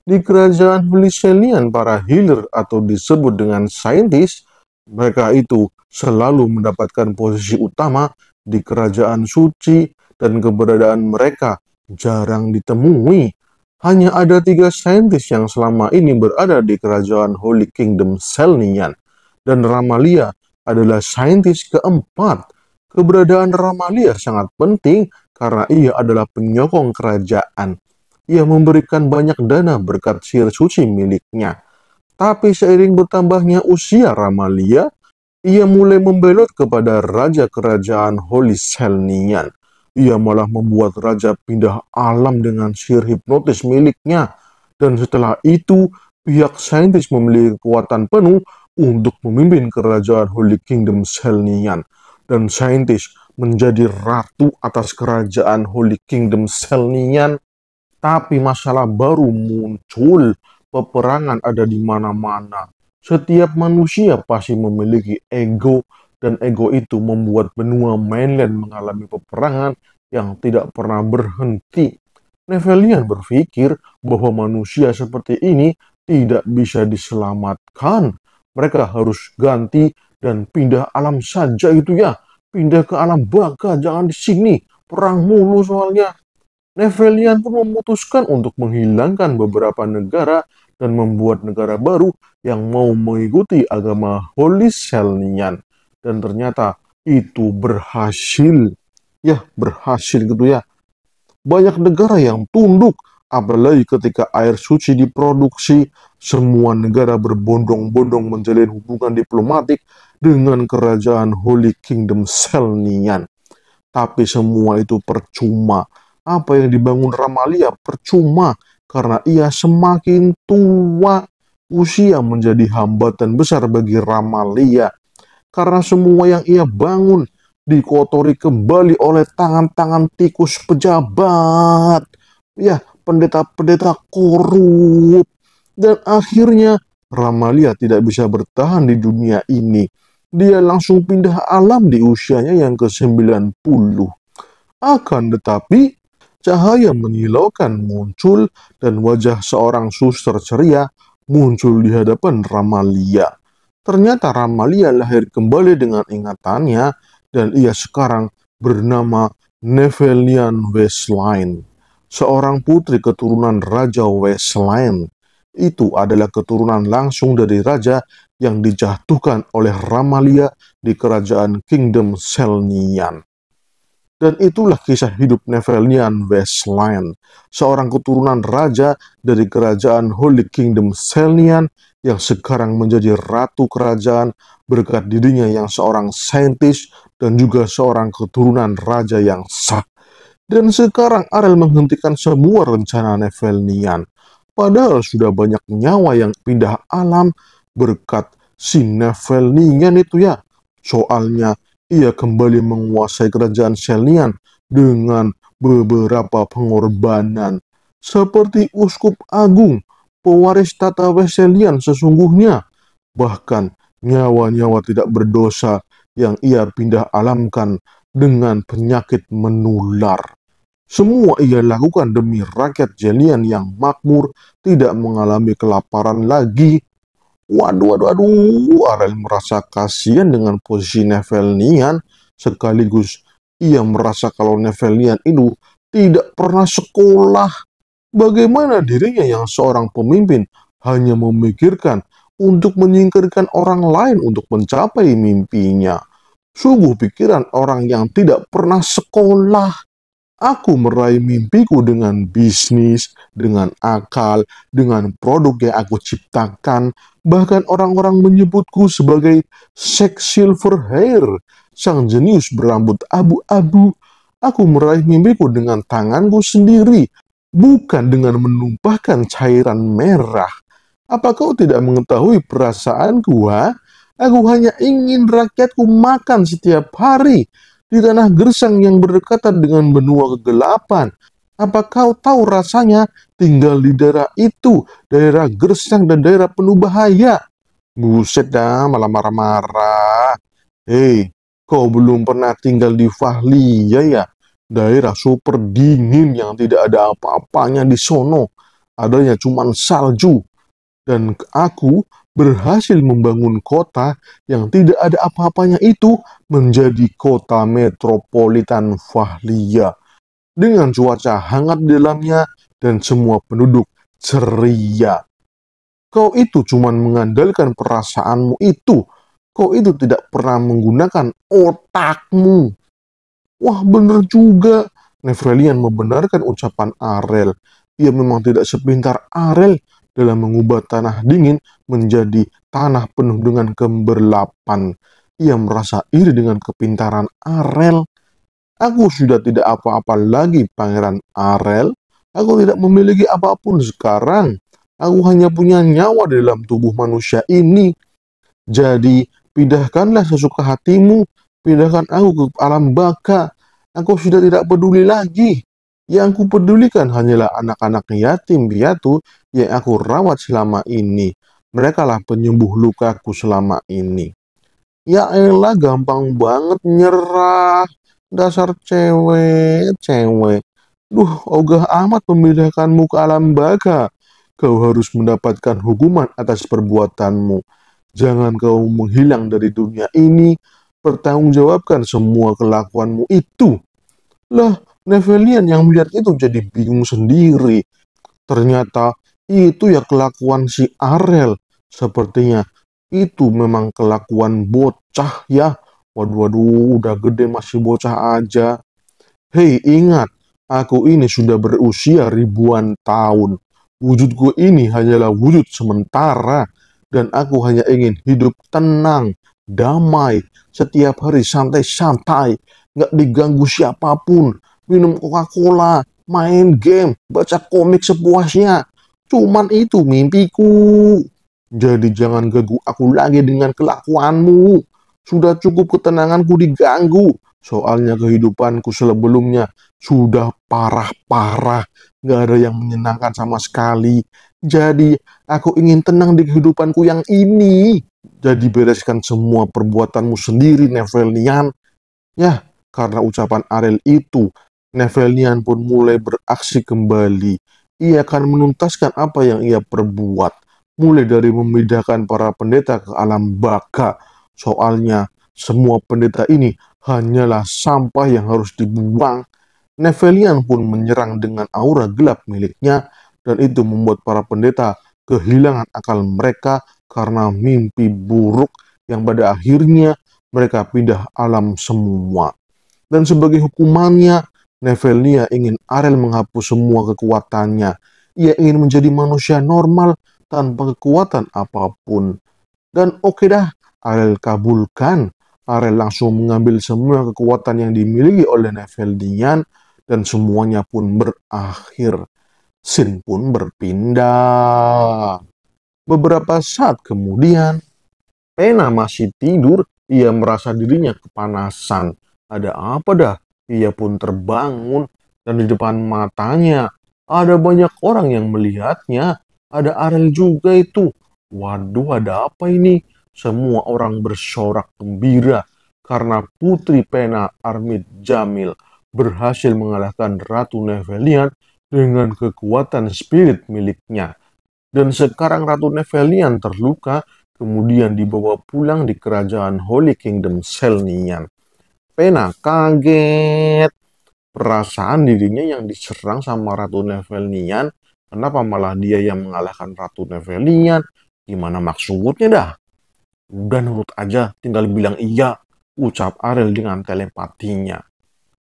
Di kerajaan Holy Selnian, para healer atau disebut dengan saintis, mereka itu selalu mendapatkan posisi utama di kerajaan suci dan keberadaan mereka jarang ditemui. Hanya ada 3 saintis yang selama ini berada di kerajaan Holy Kingdom Selnian, dan Ramalia adalah saintis keempat. Keberadaan Ramalia sangat penting karena ia adalah penyokong kerajaan. Ia memberikan banyak dana berkat sihir suci miliknya. Tapi seiring bertambahnya usia Ramalia, ia mulai membelot kepada raja kerajaan Holy Selnian. Ia malah membuat raja pindah alam dengan sihir hipnotis miliknya. Dan setelah itu, pihak saintis memiliki kekuatan penuh untuk memimpin kerajaan Holy Kingdom Selnian. Dan saintis menjadi ratu atas kerajaan Holy Kingdom Selnian. Tapi masalah baru muncul. Peperangan ada di mana-mana. Setiap manusia pasti memiliki ego dan ego itu membuat benua mainland mengalami peperangan yang tidak pernah berhenti. Nephelian berpikir bahwa manusia seperti ini tidak bisa diselamatkan. Mereka harus ganti dan pindah alam saja itu ya. Pindah ke alam baka, jangan di sini. Perang mulu soalnya. Nephelian pun memutuskan untuk menghilangkan beberapa negara dan membuat negara baru yang mau mengikuti agama Holy Selnian. Dan ternyata itu berhasil. Ya, berhasil gitu ya. Banyak negara yang tunduk, apalagi ketika air suci diproduksi, semua negara berbondong-bondong menjalin hubungan diplomatik dengan kerajaan Holy Kingdom Selnian. Tapi semua itu percuma. Apa yang dibangun Ramalia percuma, karena ia semakin tua. Usia menjadi hambatan besar bagi Ramalia, karena semua yang ia bangun dikotori kembali oleh tangan-tangan tikus pejabat, ya, pendeta-pendeta korup. Dan akhirnya Ramalia tidak bisa bertahan di dunia ini. Dia langsung pindah alam di usianya yang ke-90. Akan tetapi cahaya menyilaukan muncul dan wajah seorang suster ceria muncul di hadapan Ramalia. Ternyata Ramalia lahir kembali dengan ingatannya, dan ia sekarang bernama Nephelian Westline, seorang putri keturunan Raja Westline. Itu adalah keturunan langsung dari raja yang dijatuhkan oleh Ramalia di kerajaan Kingdom Selnian. Dan itulah kisah hidup Nephelian Westline, seorang keturunan raja dari kerajaan Holy Kingdom Selnian yang sekarang menjadi ratu kerajaan berkat dirinya yang seorang saintis dan juga seorang keturunan raja yang sah. Dan sekarang Arel menghentikan semua rencana Nephelian. Padahal sudah banyak nyawa yang pindah alam berkat si Nephelian itu ya. Soalnya ia kembali menguasai kerajaan Selnian dengan beberapa pengorbanan. Seperti Uskup Agung, pewaris tata Weselian sesungguhnya. Bahkan nyawa-nyawa tidak berdosa yang ia pindah alamkan dengan penyakit menular. Semua ia lakukan demi rakyat Jelian yang makmur, tidak mengalami kelaparan lagi. Waduh, Arel merasa kasihan dengan posisi Nephelian, sekaligus ia merasa kalau Nephelian itu tidak pernah sekolah. Bagaimana dirinya yang seorang pemimpin hanya memikirkan untuk menyingkirkan orang lain untuk mencapai mimpinya. Sungguh pikiran orang yang tidak pernah sekolah. Aku meraih mimpiku dengan bisnis, dengan akal, dengan produk yang aku ciptakan. Bahkan orang-orang menyebutku sebagai Sex Silver Hair, sang jenius berambut abu-abu. Aku meraih mimpiku dengan tanganku sendiri, bukan dengan menumpahkan cairan merah. Apa kau tidak mengetahui perasaanku, ha? Aku hanya ingin rakyatku makan setiap hari di tanah gersang yang berdekatan dengan benua kegelapan. Apa kau tahu rasanya tinggal di daerah itu, daerah gersang dan daerah penuh bahaya? Buset dah, malah marah-marah. Hei, kau belum pernah tinggal di Fahlia ya? Daerah super dingin yang tidak ada apa-apanya di sono. Adanya cuma salju. Dan aku berhasil membangun kota yang tidak ada apa-apanya itu menjadi kota metropolitan Fahlia, dengan cuaca hangat di dalamnya dan semua penduduk ceria. Kau itu cuma mengandalkan perasaanmu itu. Kau itu tidak pernah menggunakan otakmu. Wah, bener juga. Nephelian membenarkan ucapan Arel. Ia memang tidak sepintar Arel dalam mengubah tanah dingin menjadi tanah penuh dengan keberlapan. Ia merasa iri dengan kepintaran Arel. Aku sudah tidak apa-apa lagi, Pangeran Arel. Aku tidak memiliki apapun sekarang. Aku hanya punya nyawa di dalam tubuh manusia ini. Jadi, pindahkanlah sesuka hatimu. Pindahkan aku ke alam baka. Aku sudah tidak peduli lagi. Yang kupedulikan hanyalah anak-anak yatim piatu yang aku rawat selama ini. Mereka lah penyembuh lukaku selama ini. Ya elah, gampang banget nyerah. Dasar cewek. Duh, ogah amat memindahkanmu ke alam baka. Kau harus mendapatkan hukuman atas perbuatanmu. Jangan kau menghilang dari dunia ini. Pertanggungjawabkan semua kelakuanmu itu. Lah, Nevelian yang melihat itu jadi bingung sendiri. Ternyata itu ya kelakuan si Arel. Sepertinya itu memang kelakuan bocah ya. Waduh, udah gede masih bocah aja. Hei, ingat, aku ini sudah berusia ribuan tahun. Wujudku ini hanyalah wujud sementara. Dan aku hanya ingin hidup tenang, damai, setiap hari santai-santai, nggak diganggu siapapun, minum Coca-Cola, main game, baca komik sepuasnya. Cuman itu mimpiku. Jadi jangan ganggu aku lagi dengan kelakuanmu. Sudah cukup ketenanganku diganggu. Soalnya kehidupanku sebelumnya sudah parah-parah. Gak ada yang menyenangkan sama sekali. Jadi aku ingin tenang di kehidupanku yang ini. Jadi bereskan semua perbuatanmu sendiri, Nevelian. Ya, karena ucapan Arel itu, Nevelian pun mulai beraksi kembali. Ia akan menuntaskan apa yang ia perbuat. Mulai dari memindahkan para pendeta ke alam baka. Soalnya, semua pendeta ini hanyalah sampah yang harus dibuang. Nevelian pun menyerang dengan aura gelap miliknya, dan itu membuat para pendeta kehilangan akal mereka karena mimpi buruk yang pada akhirnya mereka pindah alam semua. Dan sebagai hukumannya, Nevelia ingin Arel menghapus semua kekuatannya. Ia ingin menjadi manusia normal tanpa kekuatan apapun. Dan oke dah, Arel kabulkan. Arel langsung mengambil semua kekuatan yang dimiliki oleh Neveldian dan semuanya pun berakhir. Scene pun berpindah. Beberapa saat kemudian, Pena masih tidur. Ia merasa dirinya kepanasan. Ada apa dah? Ia pun terbangun dan di depan matanya ada banyak orang yang melihatnya. Ada Arel juga itu. Waduh, ada apa ini? Semua orang bersorak gembira karena Putri Pena Armid Jamil berhasil mengalahkan Ratu Nevelian dengan kekuatan spirit miliknya. Dan sekarang Ratu Nevelian terluka, kemudian dibawa pulang di kerajaan Holy Kingdom Selnian. Pena kaget, perasaan dirinya yang diserang sama Ratu Nevelian, kenapa malah dia yang mengalahkan Ratu Nevelian? Gimana maksudnya dah? Udah nurut aja, tinggal bilang iya, ucap Arel dengan telepatinya.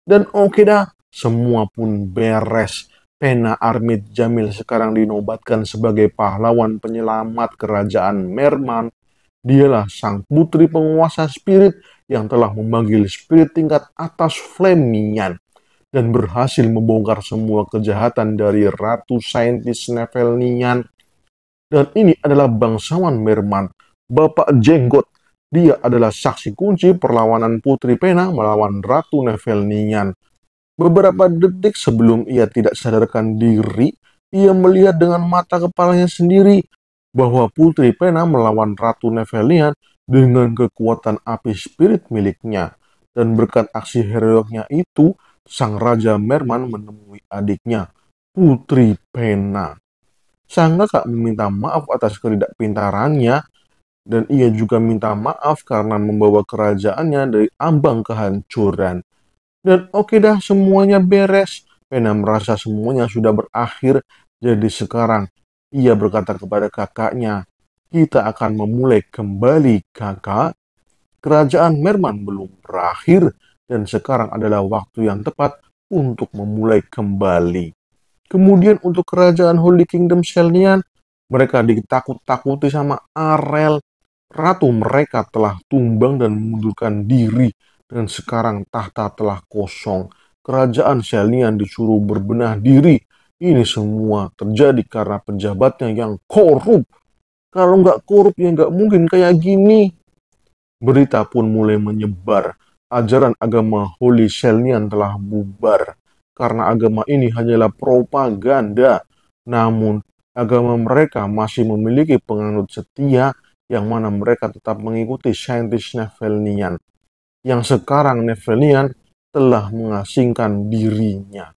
Dan oke dah, semua pun beres. Pena Armid Jamil sekarang dinobatkan sebagai pahlawan penyelamat kerajaan Merman. Dialah sang putri penguasa spirit yang telah memanggil spirit tingkat atas Flemian dan berhasil membongkar semua kejahatan dari Ratu Saintis Nevelnian. Dan ini adalah bangsawan Merman, Bapak Jenggot. Dia adalah saksi kunci perlawanan Putri Pena melawan Ratu Nevelnian. Beberapa detik sebelum ia tidak sadarkan diri, ia melihat dengan mata kepalanya sendiri bahwa Putri Pena melawan Ratu Nevelian dengan kekuatan api spirit miliknya. Dan berkat aksi heroiknya itu, sang Raja Merman menemui adiknya, Putri Pena. Sang kakak meminta maaf atas ketidakpintarannya, dan ia juga minta maaf karena membawa kerajaannya dari ambang kehancuran. Dan oke dah, semuanya beres. Pena merasa semuanya sudah berakhir. Jadi sekarang ia berkata kepada kakaknya, kita akan memulai kembali kakak. Kerajaan Merman belum berakhir dan sekarang adalah waktu yang tepat untuk memulai kembali. Kemudian untuk kerajaan Holy Kingdom Selnian, mereka ditakut-takuti sama Arel. Ratu mereka telah tumbang dan mengundurkan diri. Dan sekarang tahta telah kosong. Kerajaan Selnian disuruh berbenah diri. Ini semua terjadi karena pejabatnya yang korup. Kalau nggak korup ya nggak mungkin kayak gini. Berita pun mulai menyebar. Ajaran agama Holy Selnian telah bubar. Karena agama ini hanyalah propaganda. Namun agama mereka masih memiliki penganut setia yang mana mereka tetap mengikuti saintis Nevelnian, yang sekarang Nevelnian telah mengasingkan dirinya.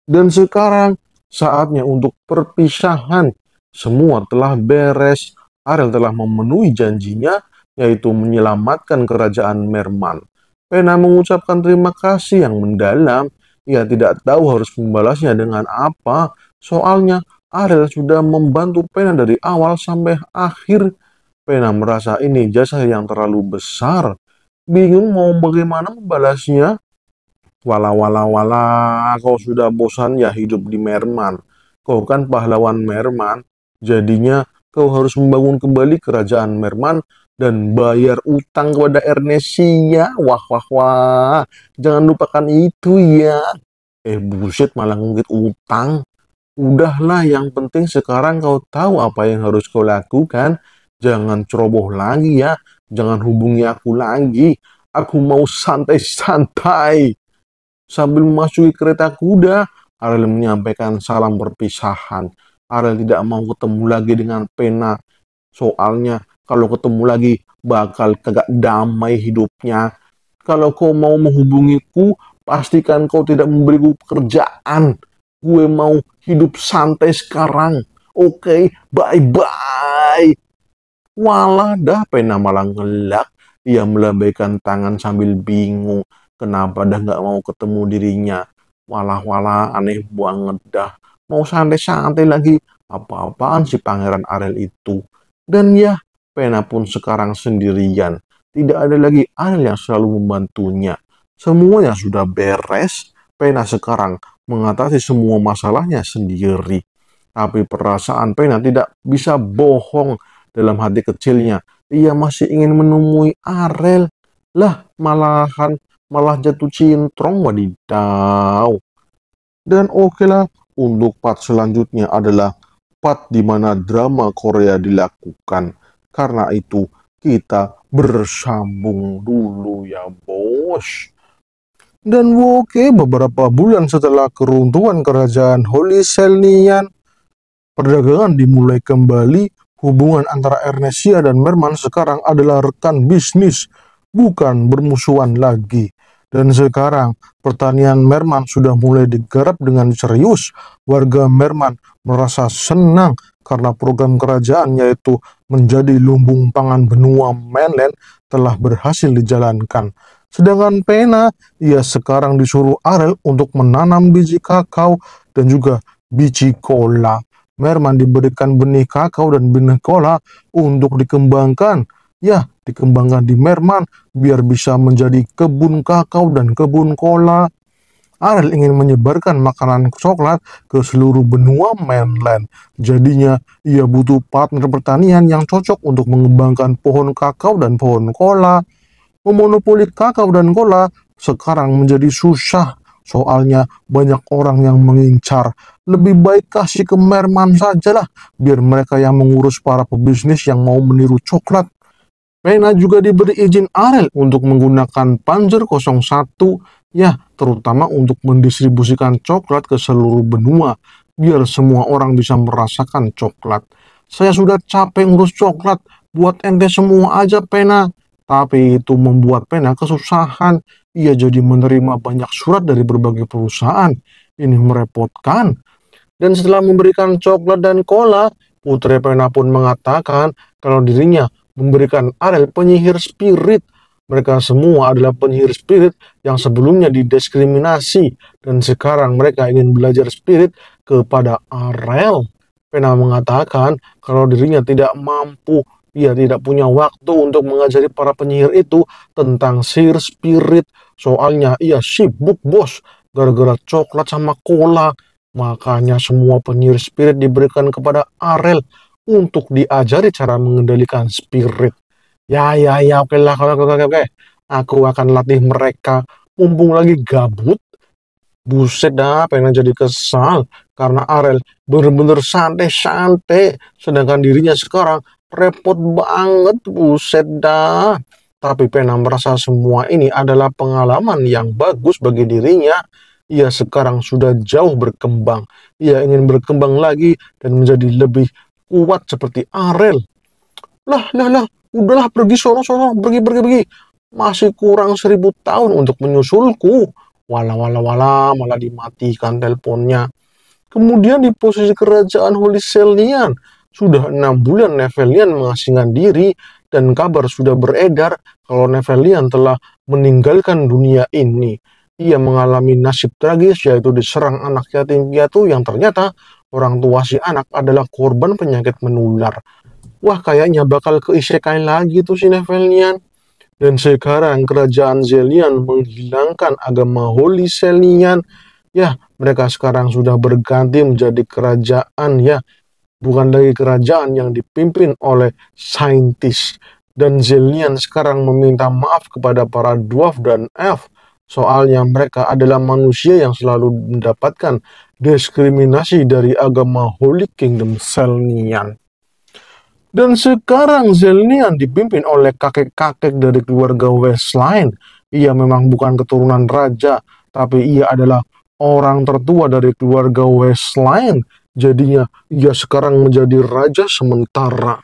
Dan sekarang saatnya untuk perpisahan. Semua telah beres. Ariel telah memenuhi janjinya, yaitu menyelamatkan kerajaan Merman. Pena mengucapkan terima kasih yang mendalam. Ia tidak tahu harus membalasnya dengan apa. Soalnya Ariel sudah membantu Pena dari awal sampai akhir. Pena merasa ini jasa yang terlalu besar. Bingung mau bagaimana membalasnya. Wala, kau sudah bosan ya hidup di Merman. Kau kan pahlawan Merman, jadinya kau harus membangun kembali kerajaan Merman dan bayar utang kepada Ernesia. Wah, jangan lupakan itu ya. Bullshit, malah ngungkit utang. Udahlah, yang penting sekarang kau tahu apa yang harus kau lakukan. Jangan ceroboh lagi ya, jangan hubungi aku lagi. Aku mau santai-santai. Sambil memasuki kereta kuda, Ariel menyampaikan salam perpisahan. Ariel tidak mau ketemu lagi dengan Pena. Soalnya kalau ketemu lagi bakal kagak damai hidupnya. Kalau kau mau menghubungiku, pastikan kau tidak memberiku pekerjaan. Gue mau hidup santai sekarang. Oke, bye-bye. Walah dah, Pena malah ngelak. Ia melambaikan tangan sambil bingung. Kenapa dah nggak mau ketemu dirinya? Walah, aneh banget dah. Mau santai-santai lagi. Apa-apaan si Pangeran Ariel itu? Dan ya, Pena pun sekarang sendirian. Tidak ada lagi Ariel yang selalu membantunya. Semuanya sudah beres. Pena sekarang mengatasi semua masalahnya sendiri. Tapi perasaan Pena tidak bisa bohong. Dalam hati kecilnya, ia masih ingin menemui Ariel. Lah, malah jatuh cintrong, wadidaw. Dan oke lah, untuk part selanjutnya adalah part di mana drama Korea dilakukan. Karena itu kita bersambung dulu ya bos. Dan oke, beberapa bulan setelah keruntuhan kerajaan Holy Selnian, perdagangan dimulai kembali. Hubungan antara Ernesia dan Merman sekarang adalah rekan bisnis, bukan bermusuhan lagi. Dan sekarang pertanian Merman sudah mulai digarap dengan serius. Warga Merman merasa senang karena program kerajaan yaitu menjadi lumbung pangan benua mainland telah berhasil dijalankan. Sedangkan Pena, ia sekarang disuruh Ariel untuk menanam biji kakao dan juga biji kola. Merman diberikan benih kakao dan benih kola untuk dikembangkan. Ya, dikembangkan di Merman biar bisa menjadi kebun kakao dan kebun kola. Ariel ingin menyebarkan makanan coklat ke seluruh benua mainland. Jadinya, ia butuh partner pertanian yang cocok untuk mengembangkan pohon kakao dan pohon kola. Memonopoli kakao dan kola sekarang menjadi susah. Soalnya banyak orang yang mengincar. Lebih baik kasih ke Merman sajalah, biar mereka yang mengurus para pebisnis yang mau meniru coklat. Pena juga diberi izin Ariel untuk menggunakan Panzer 01, ya, terutama untuk mendistribusikan coklat ke seluruh benua, biar semua orang bisa merasakan coklat. Saya sudah capek ngurus coklat, buat ente semua aja Pena. Tapi itu membuat Pena kesusahan. Ia jadi menerima banyak surat dari berbagai perusahaan. Ini merepotkan. Dan setelah memberikan coklat dan kola, Putri Pena pun mengatakan kalau dirinya memberikan Ariel penyihir spirit. Mereka semua adalah penyihir spirit yang sebelumnya didiskriminasi. Dan sekarang mereka ingin belajar spirit kepada Ariel. Pena mengatakan kalau dirinya tidak mampu. Ia tidak punya waktu untuk mengajari para penyihir itu tentang sihir spirit. Soalnya ia sibuk bos, gara-gara coklat sama kola. Makanya semua penyihir spirit diberikan kepada Ariel untuk diajari cara mengendalikan spirit. Ya, oke lah, oke. Aku akan latih mereka, mumpung lagi gabut. Buset dah, pengen jadi kesal. Karena Ariel bener-bener santai-santai. Sedangkan dirinya sekarang repot banget, buset dah. Tapi Pena merasa semua ini adalah pengalaman yang bagus bagi dirinya. Ia sekarang sudah jauh berkembang. Ia ingin berkembang lagi dan menjadi lebih kuat seperti Ariel. Lah, udahlah pergi sono, pergi. Masih kurang 1000 tahun untuk menyusulku. Wala, malah dimatikan teleponnya. Kemudian di posisi kerajaan Holy Selnian, sudah 6 bulan Nevelian mengasingkan diri dan kabar sudah beredar kalau Nevelian telah meninggalkan dunia ini. Ia mengalami nasib tragis yaitu diserang anak yatim piatu yang ternyata orang tua si anak adalah korban penyakit menular. Wah, kayaknya bakal keisekai lagi tuh si Nevelian. Dan sekarang kerajaan Zelian menghilangkan agama Holy Selnian. Ya, mereka sekarang sudah berganti menjadi kerajaan ya. Bukan lagi kerajaan yang dipimpin oleh saintis. Dan Zelian sekarang meminta maaf kepada para dwarf dan elf. Soalnya mereka adalah manusia yang selalu mendapatkan diskriminasi dari agama Holy Kingdom Selnian. Dan sekarang Zelnian dipimpin oleh kakek-kakek dari keluarga Westline. Ia memang bukan keturunan raja, tapi ia adalah orang tertua dari keluarga Westline. Jadinya ia sekarang menjadi raja sementara.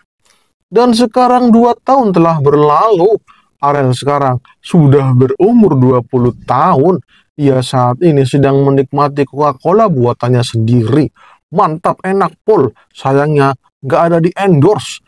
Dan sekarang 2 tahun telah berlalu. Arel sekarang sudah berumur 20 tahun. Ia saat ini sedang menikmati Coca-Cola buatannya sendiri. Mantap, enak, Pol. Sayangnya nggak ada di endorse.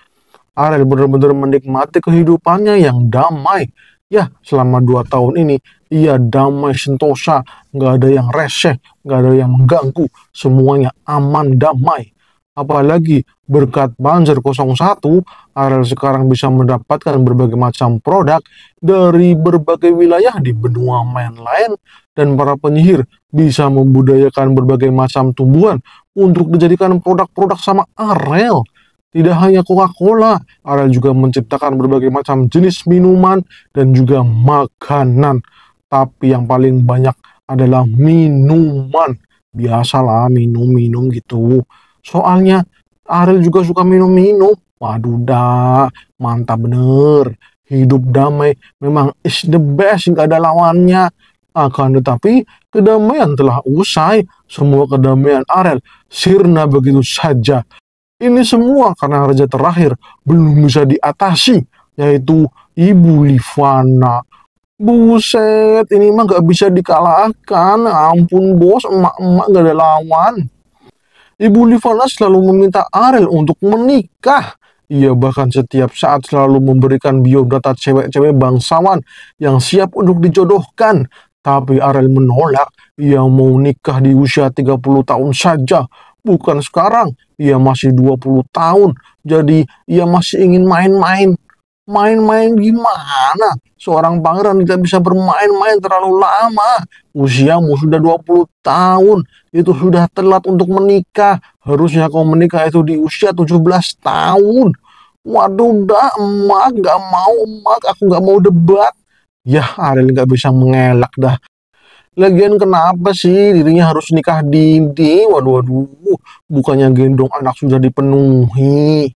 Arel benar-benar menikmati kehidupannya yang damai. Ya, selama 2 tahun ini, ia damai sentosa. Nggak ada yang reseh, nggak ada yang mengganggu. Semuanya aman, damai. Apalagi berkat Panzer 01, Arel sekarang bisa mendapatkan berbagai macam produk dari berbagai wilayah di benua mainland. Dan para penyihir bisa membudayakan berbagai macam tumbuhan untuk dijadikan produk-produk sama Arel. Tidak hanya Coca-Cola, Arel juga menciptakan berbagai macam jenis minuman dan juga makanan. Tapi yang paling banyak adalah minuman. Biasalah minum-minum gitu. Soalnya Arel juga suka minum-minum. Waduh dah, mantap bener. Hidup damai memang is the best, nggak ada lawannya. Akan tetapi kedamaian telah usai. Semua kedamaian Arel sirna begitu saja. Ini semua karena raja terakhir belum bisa diatasi, yaitu Ibu Livana. Buset, ini mah gak bisa dikalahkan. Ampun bos, emak-emak gak ada lawan. Ibu Livana selalu meminta Arel untuk menikah. Ia bahkan setiap saat selalu memberikan biodata cewek-cewek bangsawan yang siap untuk dijodohkan. Tapi Arel menolak. Ia mau nikah di usia 30 tahun saja. Bukan sekarang, ia masih 20 tahun. Jadi, ia masih ingin main-main. Main-main gimana? Seorang pangeran tidak bisa bermain-main terlalu lama. Usiamu sudah 20 tahun. Itu sudah telat untuk menikah. Harusnya kau menikah itu di usia 17 tahun. Waduh, dah, emak, gak mau, emak. Aku gak mau debat. Ya, Ariel gak bisa mengelak dah. Lagian kenapa sih dirinya harus nikah dini? Waduh, bukannya gendong anak sudah dipenuhi.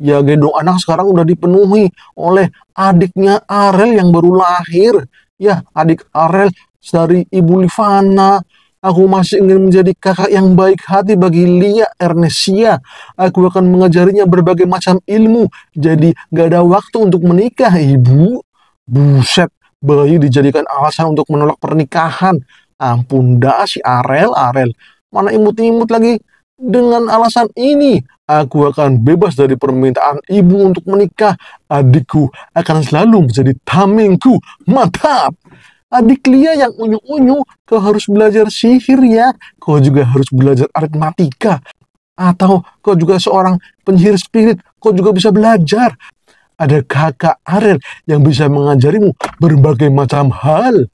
Ya, gendong anak sekarang udah dipenuhi oleh adiknya Arel yang baru lahir. Ya, adik Arel dari Ibu Livana. Aku masih ingin menjadi kakak yang baik hati bagi Lia Ernesia. Aku akan mengajarinya berbagai macam ilmu. Jadi, gak ada waktu untuk menikah, Ibu. Buset. Bayi dijadikan alasan untuk menolak pernikahan. Ampun dah si Arel. Mana imut-imut lagi. Dengan alasan ini, aku akan bebas dari permintaan ibu untuk menikah. Adikku akan selalu menjadi tamengku. Mantap! Adik Lia yang unyu-unyu, kau harus belajar sihir ya. Kau juga harus belajar aritmatika. Atau kau juga seorang penyihir spirit, kau juga bisa belajar. Ada kakak Arel yang bisa mengajarimu berbagai macam hal.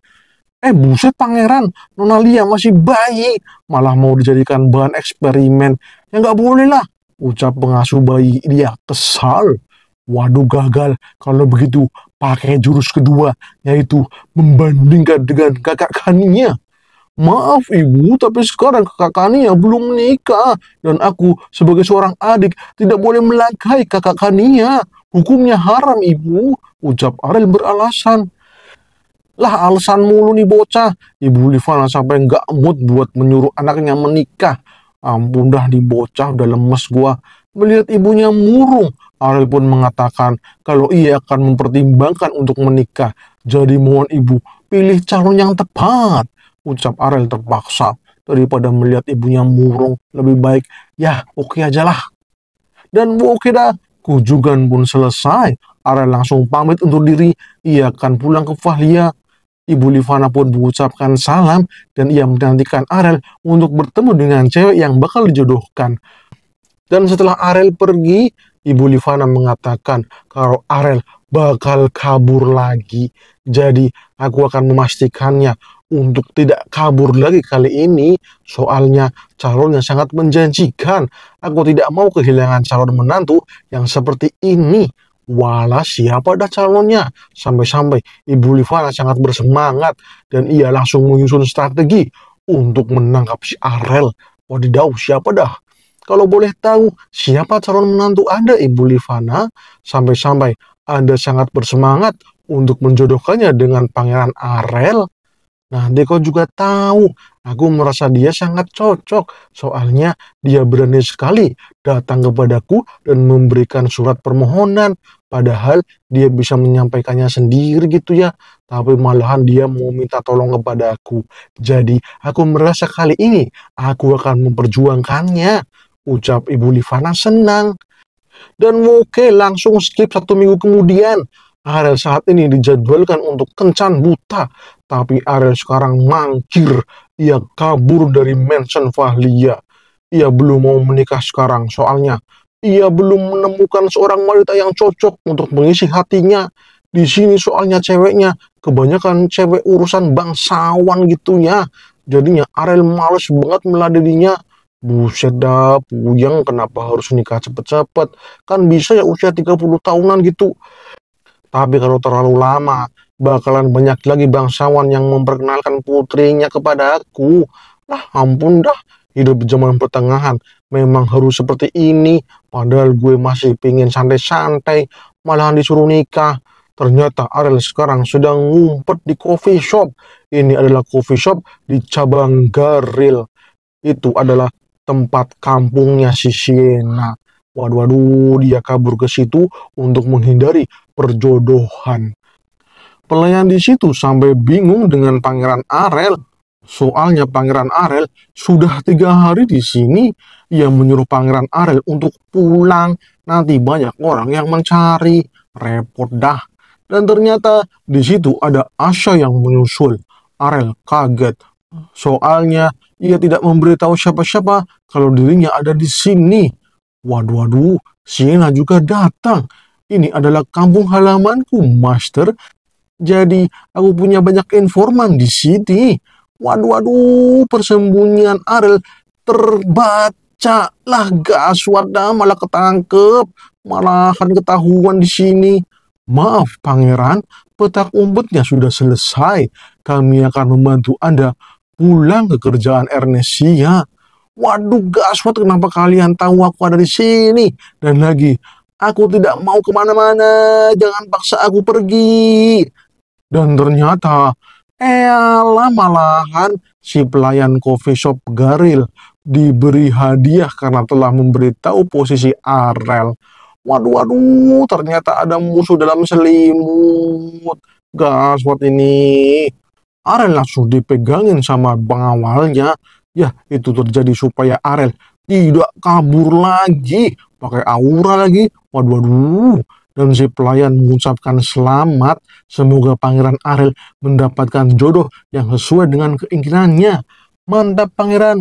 Buset pangeran, Nona Lia masih bayi, malah mau dijadikan bahan eksperimen. Ya nggak boleh lah, ucap pengasuh bayi dia kesal. Waduh gagal, kalau begitu pakai jurus kedua, yaitu membandingkan dengan kakak kaninya. Maaf ibu, tapi sekarang kakak Kania belum menikah. Dan aku sebagai seorang adik tidak boleh melangkahi kakak Kania. Hukumnya haram ibu, ucap Arel beralasan. Lah alasan mulu nih bocah. Ibu Livana sampai nggak mood buat menyuruh anaknya menikah. Ampun dah nih bocah, udah lemes gua. Melihat ibunya murung, Arel pun mengatakan kalau ia akan mempertimbangkan untuk menikah. Jadi mohon ibu, pilih calon yang tepat. Ucap Arel terpaksa. Daripada melihat ibunya murung, lebih baik, ya oke aja lah. Dan oke dah, kunjungan pun selesai. Arel langsung pamit undur diri, ia akan pulang ke Vahlia. Ibu Livana pun mengucapkan salam dan ia menantikan Arel untuk bertemu dengan cewek yang bakal dijodohkan. Dan setelah Arel pergi, Ibu Livana mengatakan kalau Arel bakal kabur lagi. Jadi aku akan memastikannya untuk tidak kabur lagi kali ini. Soalnya calonnya sangat menjanjikan. Aku tidak mau kehilangan calon menantu yang seperti ini. Walah siapa dah calonnya? Sampai-sampai Ibu Livana sangat bersemangat dan ia langsung menyusun strategi untuk menangkap si Arel. Wadidaw, siapa dah? Kalau boleh tahu, siapa calon menantu Anda, Ibu Livana? Sampai-sampai Anda sangat bersemangat untuk menjodohkannya dengan Pangeran Arel. Nah, Deko juga tahu, aku merasa dia sangat cocok. Soalnya dia berani sekali datang kepadaku dan memberikan surat permohonan. Padahal dia bisa menyampaikannya sendiri gitu ya. Tapi malahan dia mau minta tolong kepadaku. Jadi, aku merasa kali ini aku akan memperjuangkannya. Ucap Ibu Livana senang. Dan oke, langsung skip 1 minggu kemudian. Arel saat ini dijadwalkan untuk kencan buta. Tapi Arel sekarang mangkir. Ia kabur dari mansion Vahlia. Ia belum mau menikah sekarang. Soalnya ia belum menemukan seorang wanita yang cocok untuk mengisi hatinya. Di sini soalnya ceweknya kebanyakan cewek urusan bangsawan gitu ya. Jadinya Arel males banget meladeninya. Buset dah, puyeng kenapa harus nikah cepet-cepet. Kan bisa ya usia 30 tahunan gitu. Tapi kalau terlalu lama, bakalan banyak lagi bangsawan yang memperkenalkan putrinya kepada aku. Lah ampun dah, hidup zaman pertengahan memang harus seperti ini. Padahal gue masih pingin santai-santai, malahan disuruh nikah. Ternyata Arel sekarang sedang ngumpet di coffee shop. Ini adalah coffee shop di cabang Garil. Itu adalah tempat kampungnya si Sienna. Waduh, dia kabur ke situ untuk menghindari perjodohan. Pelayan di situ sampai bingung dengan Pangeran Arel. Soalnya Pangeran Arel sudah 3 hari di sini. Ia menyuruh Pangeran Arel untuk pulang. Nanti banyak orang yang mencari. Repot dah. Dan ternyata di situ ada Asha yang menyusul. Arel kaget. Soalnya ia tidak memberitahu siapa-siapa kalau dirinya ada di sini. Waduh, Sienna juga datang. Ini adalah kampung halamanku, Master. Jadi, aku punya banyak informan di sini. Waduh, persembunyian Arel terbaca. Lah, gaswat dah, malah ketangkep. Malahan ketahuan di sini. Maaf, Pangeran, petak umpetnya sudah selesai. Kami akan membantu Anda pulang ke kerjaan Ernestsia. Waduh, gaswat, kenapa kalian tahu aku ada di sini? Dan lagi, aku tidak mau kemana-mana. Jangan paksa aku pergi. Dan ternyata, malahan si pelayan coffee shop Garil diberi hadiah karena telah memberitahu posisi Arel. Waduh, ternyata ada musuh dalam selimut. Gaswat ini. Arel langsung dipegangin sama pengawalnya. Ya, itu terjadi supaya Arel tidak kabur lagi. Pakai aura lagi. Waduh. Dan si pelayan mengucapkan selamat. Semoga Pangeran Arel mendapatkan jodoh yang sesuai dengan keinginannya. Mantap, Pangeran.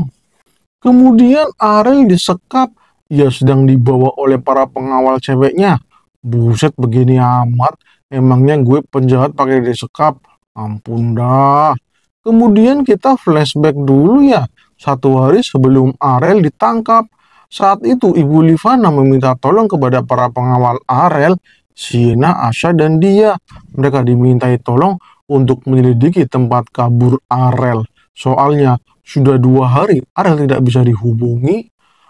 Kemudian Arel disekap. Ia sedang dibawa oleh para pengawal ceweknya. Buset, begini amat. Emangnya gue penjahat pakai disekap? Ampun dah. Kemudian kita flashback dulu ya. 1 hari sebelum Arel ditangkap. Saat itu Ibu Livana meminta tolong kepada para pengawal Arel, Sienna, Asha, dan dia. Mereka dimintai tolong untuk menyelidiki tempat kabur Arel. Soalnya sudah 2 hari Arel tidak bisa dihubungi.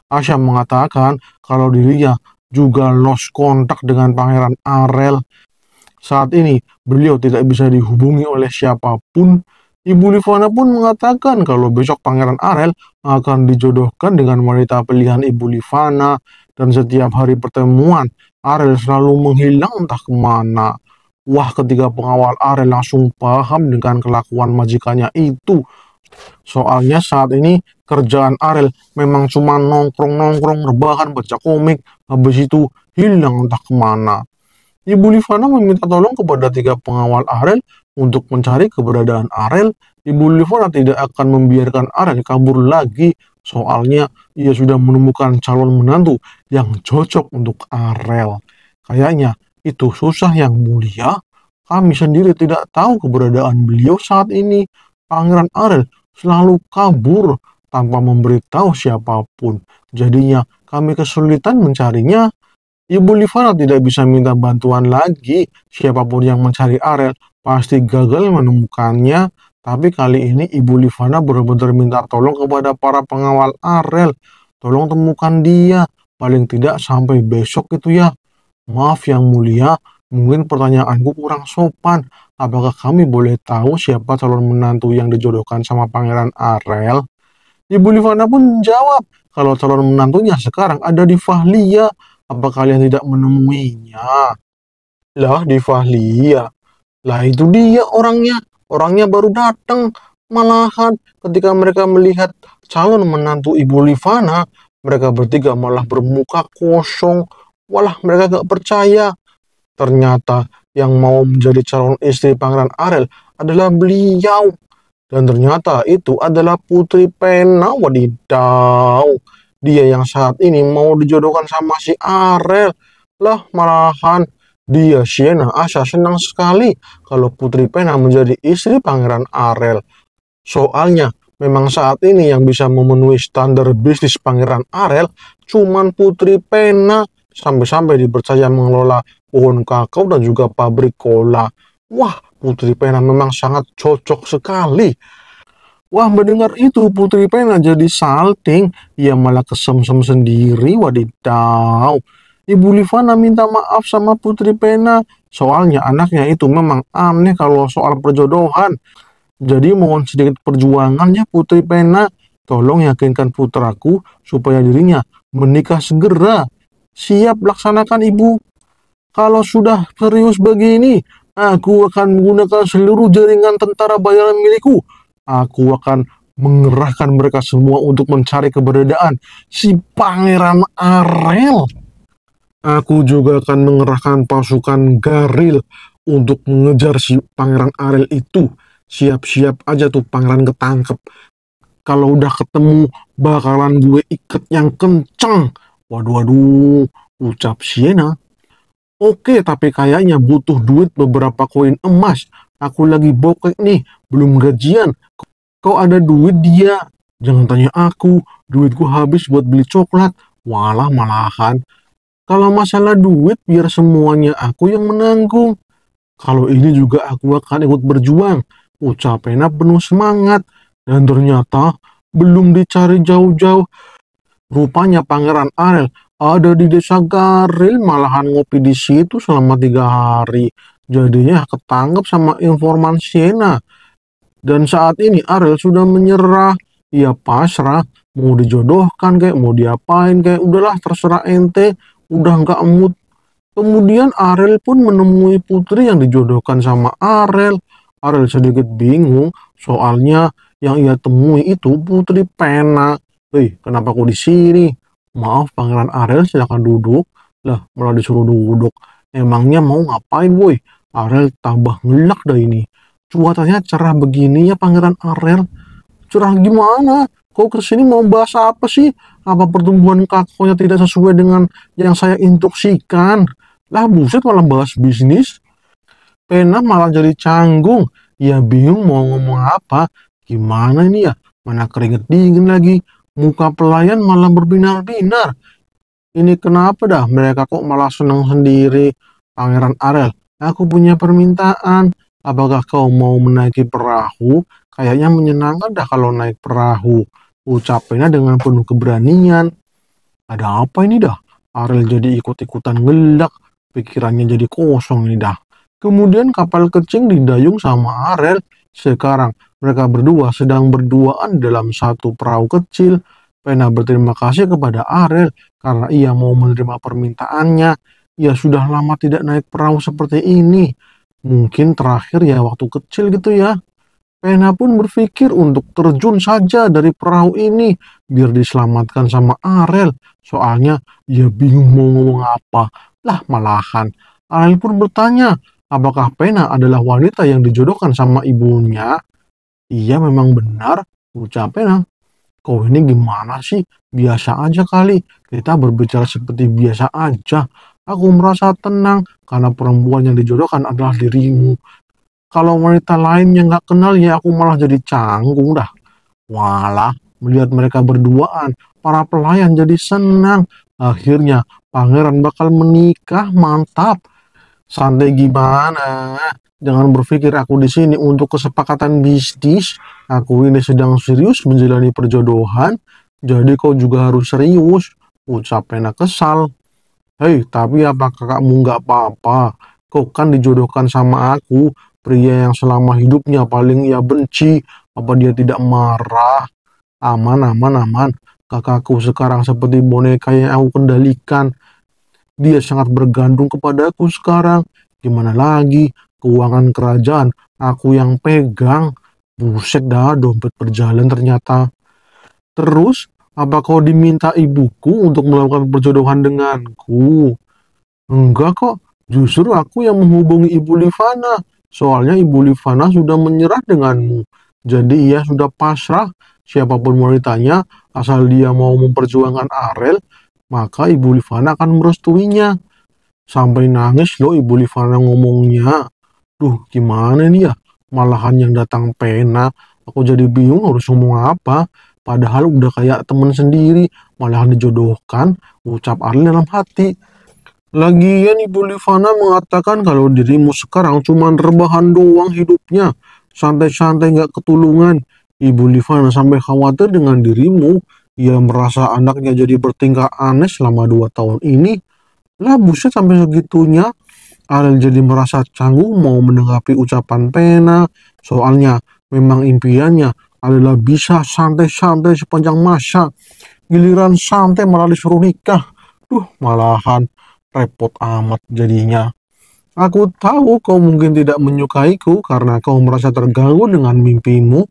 Asha mengatakan kalau dirinya juga lost kontak dengan Pangeran Arel. Saat ini beliau tidak bisa dihubungi oleh siapapun. Ibu Livana pun mengatakan kalau besok Pangeran Arel akan dijodohkan dengan wanita pilihan Ibu Livana dan setiap hari pertemuan Ariel selalu menghilang entah kemana. Wah, ketiga pengawal Ariel langsung paham dengan kelakuan majikannya itu. Soalnya saat ini kerjaan Ariel memang cuma nongkrong-nongkrong, rebahan, baca komik, habis itu hilang entah kemana. Ibu Livana meminta tolong kepada tiga pengawal Ariel untuk mencari keberadaan Ariel. Ibu Livana tidak akan membiarkan Ariel kabur lagi, soalnya ia sudah menemukan calon menantu yang cocok untuk Ariel. Kayaknya itu susah yang mulia. Kami sendiri tidak tahu keberadaan beliau saat ini. Pangeran Ariel selalu kabur tanpa memberitahu siapapun. Jadinya kami kesulitan mencarinya. Ibu Livana tidak bisa minta bantuan lagi. Siapapun yang mencari Ariel pasti gagal menemukannya. Tapi kali ini Ibu Livana benar-benar minta tolong kepada para pengawal Ariel. Tolong temukan dia. Paling tidak sampai besok itu ya. Maaf yang mulia, mungkin pertanyaanku kurang sopan. Apakah kami boleh tahu siapa calon menantu yang dijodohkan sama Pangeran Ariel? Ibu Livana pun menjawab kalau calon menantunya sekarang ada di Fahlia. Apa kalian tidak menemuinya? Lah, di Fahlia. Lah, itu dia orangnya. Orangnya baru datang. Malahan ketika mereka melihat calon menantu Ibu Livana, mereka bertiga malah bermuka kosong. Walah, mereka gak percaya. Ternyata yang mau menjadi calon istri Pangeran Ariel adalah beliau. Dan ternyata itu adalah Putri Pena. Wadidaw. Dia yang saat ini mau dijodohkan sama si Ariel. Lah, malahan dia, Sienna, Asha senang sekali kalau Putri Pena menjadi istri Pangeran Ariel. Soalnya memang saat ini yang bisa memenuhi standar bisnis Pangeran Ariel cuman Putri Pena. Sampai-sampai dipercaya mengelola pohon kakao dan juga pabrik cola. Wah, Putri Pena memang sangat cocok sekali. Wah, mendengar itu Putri Pena jadi salting. Ia malah kesemsem sendiri. Wadidaw. Ibu Livana minta maaf sama Putri Pena. Soalnya anaknya itu memang aneh kalau soal perjodohan. Jadi mohon sedikit perjuangannya Putri Pena. Tolong yakinkan putraku supaya dirinya menikah segera. Siap laksanakan ibu. Kalau sudah serius begini, aku akan menggunakan seluruh jaringan tentara bayaran milikku. Aku akan mengerahkan mereka semua untuk mencari keberadaan si Pangeran Ariel. Aku juga akan mengerahkan pasukan Garil untuk mengejar si Pangeran Ariel itu. Siap-siap aja tuh pangeran ketangkep. Kalau udah ketemu, bakalan gue ikat yang kenceng. Waduh, ucap Sienna. Oke, tapi kayaknya butuh duit beberapa koin emas. Aku lagi bokek nih, belum gajian. Kau ada duit dia? Jangan tanya aku, duitku habis buat beli coklat. Walah, malahan. Kalau masalah duit, biar semuanya aku yang menanggung. Kalau ini juga aku akan ikut berjuang. Ucap Pena penuh semangat. Dan ternyata belum dicari jauh-jauh. Rupanya Pangeran Ariel ada di desa Garil, malahan ngopi di situ selama 3 hari. Jadinya ketangkep sama informan Sienna. Dan saat ini Ariel sudah menyerah. Ia pasrah, mau dijodohkan kayak, mau diapain kayak, udahlah terserah ente, udah nggak mood. Kemudian Ariel pun menemui putri yang dijodohkan sama Ariel. Ariel sedikit bingung, soalnya yang ia temui itu Putri Pena. Kenapa aku di sini? Maaf Pangeran Ariel, silakan duduk. Lah, malah disuruh duduk. Emangnya mau ngapain, boy? Ariel tambah ngelak dah ini. Cuacanya cerah begini ya Pangeran Ariel. Cerah gimana? Kau kesini mau bahas apa sih? Apa pertumbuhan kakonya tidak sesuai dengan yang saya instruksikan? Lah buset, malah bahas bisnis. Pena malah jadi canggung. Ya bingung mau ngomong apa. Gimana ini ya? Mana keringet dingin lagi. Muka pelayan malah berbinar-binar. Ini kenapa dah? Mereka kok malah senang sendiri. Pangeran Ariel, aku punya permintaan. Apakah kau mau menaiki perahu? Kayaknya menyenangkan dah kalau naik perahu. Ucapnya dengan penuh keberanian. Ada apa ini dah? Ariel jadi ikut-ikutan ngelak. Pikirannya jadi kosong ini dah. Kemudian kapal kecil didayung sama Ariel. Sekarang mereka berdua sedang berduaan dalam satu perahu kecil. Pena berterima kasih kepada Ariel karena ia mau menerima permintaannya. Ya sudah lama tidak naik perahu seperti ini. Mungkin terakhir ya waktu kecil gitu ya. Pena pun berpikir untuk terjun saja dari perahu ini biar diselamatkan sama Arel. Soalnya dia bingung mau ngomong apa. Lah malahan Arel pun bertanya, apakah Pena adalah wanita yang dijodohkan sama ibunya? Iya memang benar, ucap Pena. Kau ini gimana sih? Biasa aja kali. Kita berbicara seperti biasa aja. Aku merasa tenang karena perempuan yang dijodohkan adalah dirimu. Kalau wanita lain yang gak kenal ya aku malah jadi canggung dah. Walah, melihat mereka berduaan, para pelayan jadi senang. Akhirnya, pangeran bakal menikah, mantap. Santai gimana? Jangan berpikir aku di sini untuk kesepakatan bisnis. Aku ini sedang serius menjalani perjodohan, jadi kau juga harus serius. Ucap Pena kesal. Hei, tapi apakah kamu nggak apa-apa? Kau kan dijodohkan sama aku, pria yang selama hidupnya paling ia benci. Apa dia tidak marah? Aman, aman, aman. Kakakku sekarang seperti boneka yang aku kendalikan. Dia sangat bergantung kepadaku sekarang. Gimana lagi? Keuangan kerajaan, aku yang pegang. Buset dah, dompet berjalan ternyata. Terus, apa kau diminta ibuku untuk melakukan perjodohan denganku? Enggak kok, justru aku yang menghubungi Ibu Livana. Soalnya Ibu Livana sudah menyerah denganmu. Jadi ia sudah pasrah. Siapapun wanitanya, asal dia mau memperjuangkan Arel, maka Ibu Livana akan merestuinya. Sampai nangis loh Ibu Livana ngomongnya. Duh, gimana nih ya? Malahan yang datang Pena. Aku jadi bingung harus ngomong apa. Padahal udah kayak temen sendiri. Malahan dijodohkan. Ucap Arel dalam hati. Lagian Ibu Livana mengatakan kalau dirimu sekarang cuma rebahan doang hidupnya. Santai-santai gak ketulungan. Ibu Livana sampai khawatir dengan dirimu. Ia merasa anaknya jadi bertingkah aneh selama 2 tahun ini. Lah buset sampai segitunya. Arel jadi merasa canggung mau menanggapi ucapan Pena. Soalnya memang impiannya adalah bisa santai-santai sepanjang masa. Giliran santai malah disuruh nikah. Duh, malahan repot amat jadinya. Aku tahu kau mungkin tidak menyukaiku karena kau merasa terganggu dengan mimpimu.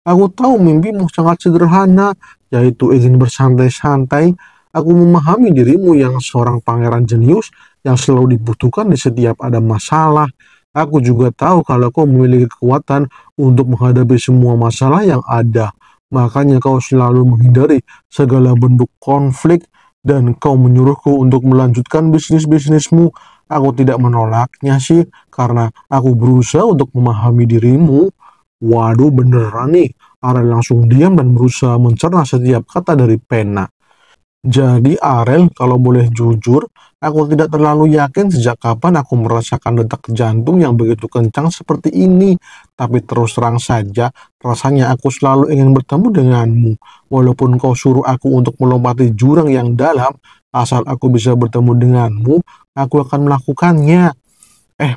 Aku tahu mimpimu sangat sederhana, yaitu ingin bersantai-santai. Aku memahami dirimu yang seorang pangeran jenius yang selalu dibutuhkan di setiap ada masalah. Aku juga tahu kalau kau memiliki kekuatan untuk menghadapi semua masalah yang ada. Makanya kau selalu menghindari segala bentuk konflik dan kau menyuruhku untuk melanjutkan bisnis-bisnismu. Aku tidak menolaknya sih, karena aku berusaha untuk memahami dirimu. Waduh, beneran nih. Arel langsung diam dan berusaha mencerna setiap kata dari Pena. Jadi Arel, kalau boleh jujur, aku tidak terlalu yakin sejak kapan aku merasakan detak jantung yang begitu kencang seperti ini. Tapi terus terang saja, rasanya aku selalu ingin bertemu denganmu. Walaupun kau suruh aku untuk melompati jurang yang dalam, asal aku bisa bertemu denganmu, aku akan melakukannya.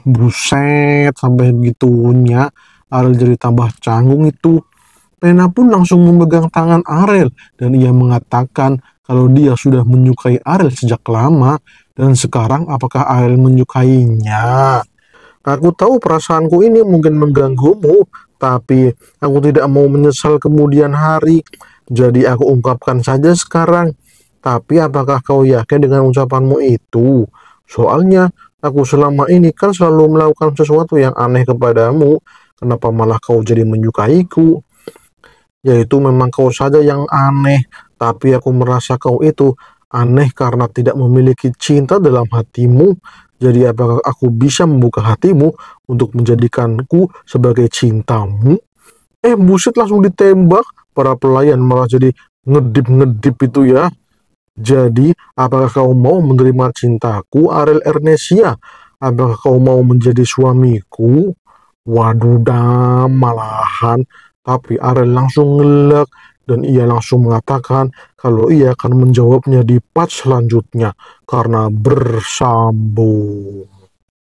Buset, sampai gitunya. Arel jadi tambah canggung itu. Pena pun langsung memegang tangan Arel dan ia mengatakan kalau dia sudah menyukai Arel sejak lama dan sekarang apakah Arel menyukainya. Aku tahu perasaanku ini mungkin mengganggumu, tapi aku tidak mau menyesal kemudian hari. Jadi aku ungkapkan saja sekarang. Tapi apakah kau yakin dengan ucapanmu itu? Soalnya aku selama ini kan selalu melakukan sesuatu yang aneh kepadamu. Kenapa malah kau jadi menyukaiku? Yaitu memang kau saja yang aneh, tapi aku merasa kau itu aneh karena tidak memiliki cinta dalam hatimu. Jadi apakah aku bisa membuka hatimu untuk menjadikanku sebagai cintamu? Buset, langsung ditembak. Para pelayan malah jadi ngedip-ngedip itu ya. Jadi apakah kau mau menerima cintaku, Arel Ernesia? Apakah kau mau menjadi suamiku? Waduh, malahan. Tapi Arel langsung ngelak dan ia langsung mengatakan kalau ia akan menjawabnya di part selanjutnya karena bersambung.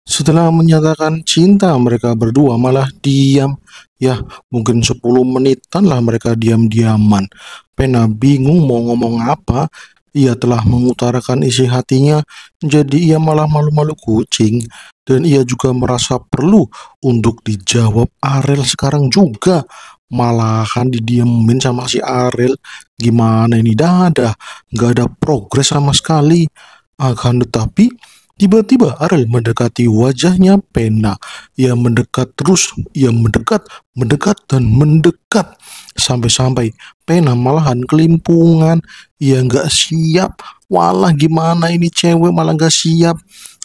Setelah menyatakan cinta, mereka berdua malah diam. Ya, mungkin 10 menitan lah mereka diam-diaman. Pena bingung mau ngomong apa. ia telah mengutarakan isi hatinya, jadi ia malah malu-malu kucing. Dan ia juga merasa perlu untuk dijawab Arel sekarang juga. Malahan didiemin sama si Arel. Gimana ini dada? Nggak ada progres sama sekali. Akan tetapi, tiba-tiba Arel mendekati wajahnya Pena. Ia mendekat terus, ia mendekat, dan mendekat. Sampai-sampai Pena malahan kelimpungan. Ia nggak siap. Walah gimana ini cewek malah nggak siap.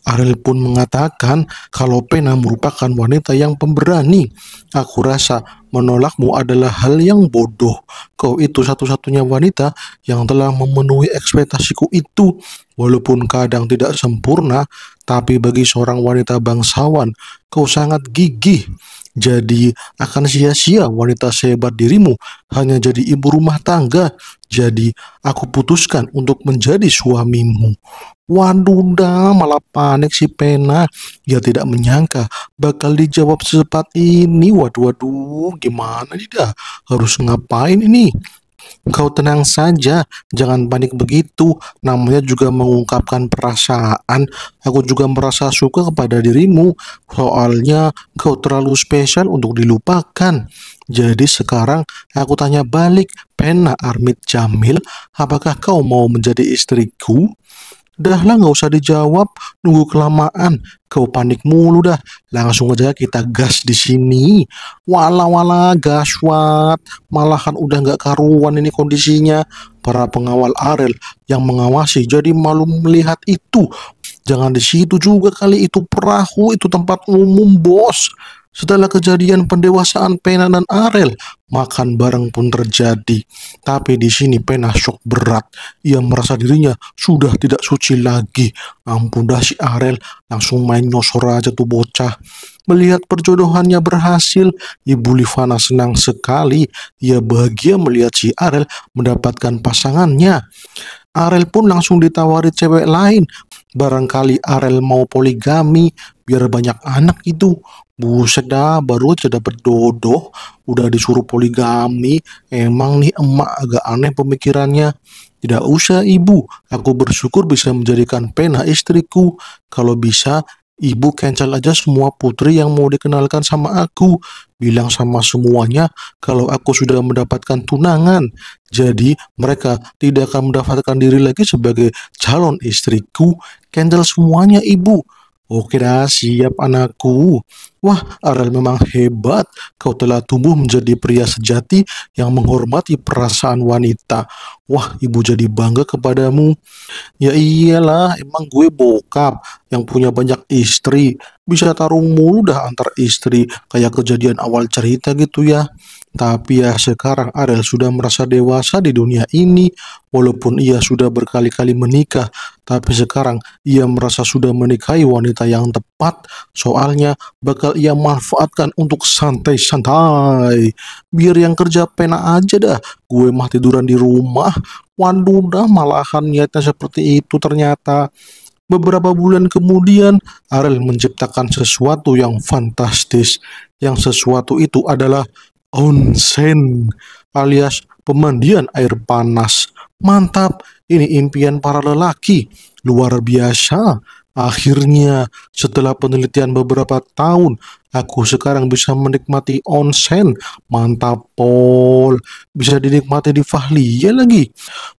Arel pun mengatakan kalau Pena merupakan wanita yang pemberani. Aku rasa menolakmu adalah hal yang bodoh. Kau itu satu-satunya wanita yang telah memenuhi ekspektasiku itu. Walaupun kadang tidak sempurna, tapi bagi seorang wanita bangsawan, kau sangat gigih. Jadi akan sia-sia wanita sehebat dirimu hanya jadi ibu rumah tangga. Jadi aku putuskan untuk menjadi suamimu. Waduh dah, malah panik si Pena. Dia tidak menyangka bakal dijawab secepat ini. Waduh, gimana nih dah? Harus ngapain ini? Kau tenang saja, jangan panik begitu. Namanya juga mengungkapkan perasaan. Aku juga merasa suka kepada dirimu. Soalnya kau terlalu spesial untuk dilupakan. Jadi sekarang aku tanya balik, Pena Armid Jamil, apakah kau mau menjadi istriku? Dah lah nggak usah dijawab, nunggu kelamaan. Kau panik mulu dah. Langsung aja kita gas di sini. Wala gaswat. Malahan udah nggak karuan ini kondisinya. Para pengawal Arel yang mengawasi jadi malu melihat itu. Jangan di situ juga kali, itu perahu, itu tempat umum bos. Setelah kejadian pendewasaan Pena dan Arel, makan bareng pun terjadi. Tapi di sini Pena shock berat. Ia merasa dirinya sudah tidak suci lagi. Ampun dah si Arel, langsung main nyosor aja tuh bocah. Melihat perjodohannya berhasil, Ibu Livana senang sekali. Ia bahagia melihat si Arel mendapatkan pasangannya. Arel pun langsung ditawari cewek lain. Barangkali Arel mau poligami biar banyak anak itu. Buset dah, baru aja dapet dodoh udah disuruh poligami. Emang nih emak agak aneh pemikirannya. Tidak usah ibu, aku bersyukur bisa menjadikan Pena istriku. Kalau bisa, ibu cancel aja semua putri yang mau dikenalkan sama aku. Bilang sama semuanya kalau aku sudah mendapatkan tunangan. Jadi mereka tidak akan mendaftarkan diri lagi sebagai calon istriku. Cancel semuanya ibu. Oke dah, siap anakku. Wah, Arel memang hebat. Kau telah tumbuh menjadi pria sejati yang menghormati perasaan wanita. Wah, ibu jadi bangga kepadamu. Ya iyalah, emang gue bokap yang punya banyak istri. Bisa tarung mulu dah antar istri, kayak kejadian awal cerita gitu ya. Tapi ya sekarang Arel sudah merasa dewasa di dunia ini. Walaupun ia sudah berkali-kali menikah, tapi sekarang ia merasa sudah menikahi wanita yang tepat. Soalnya bakal ia manfaatkan untuk santai-santai. Biar yang kerja Pena aja dah. Gue mah tiduran di rumah. Waduh dah, malahan niatnya seperti itu ternyata. Beberapa bulan kemudian, Arel menciptakan sesuatu yang fantastis. Yang sesuatu itu adalah onsen, alias pemandian air panas. Mantap, ini impian para lelaki. Luar biasa. Akhirnya, setelah penelitian beberapa tahun, aku sekarang bisa menikmati onsen. Mantap, Pol. Bisa dinikmati di Fahlia lagi.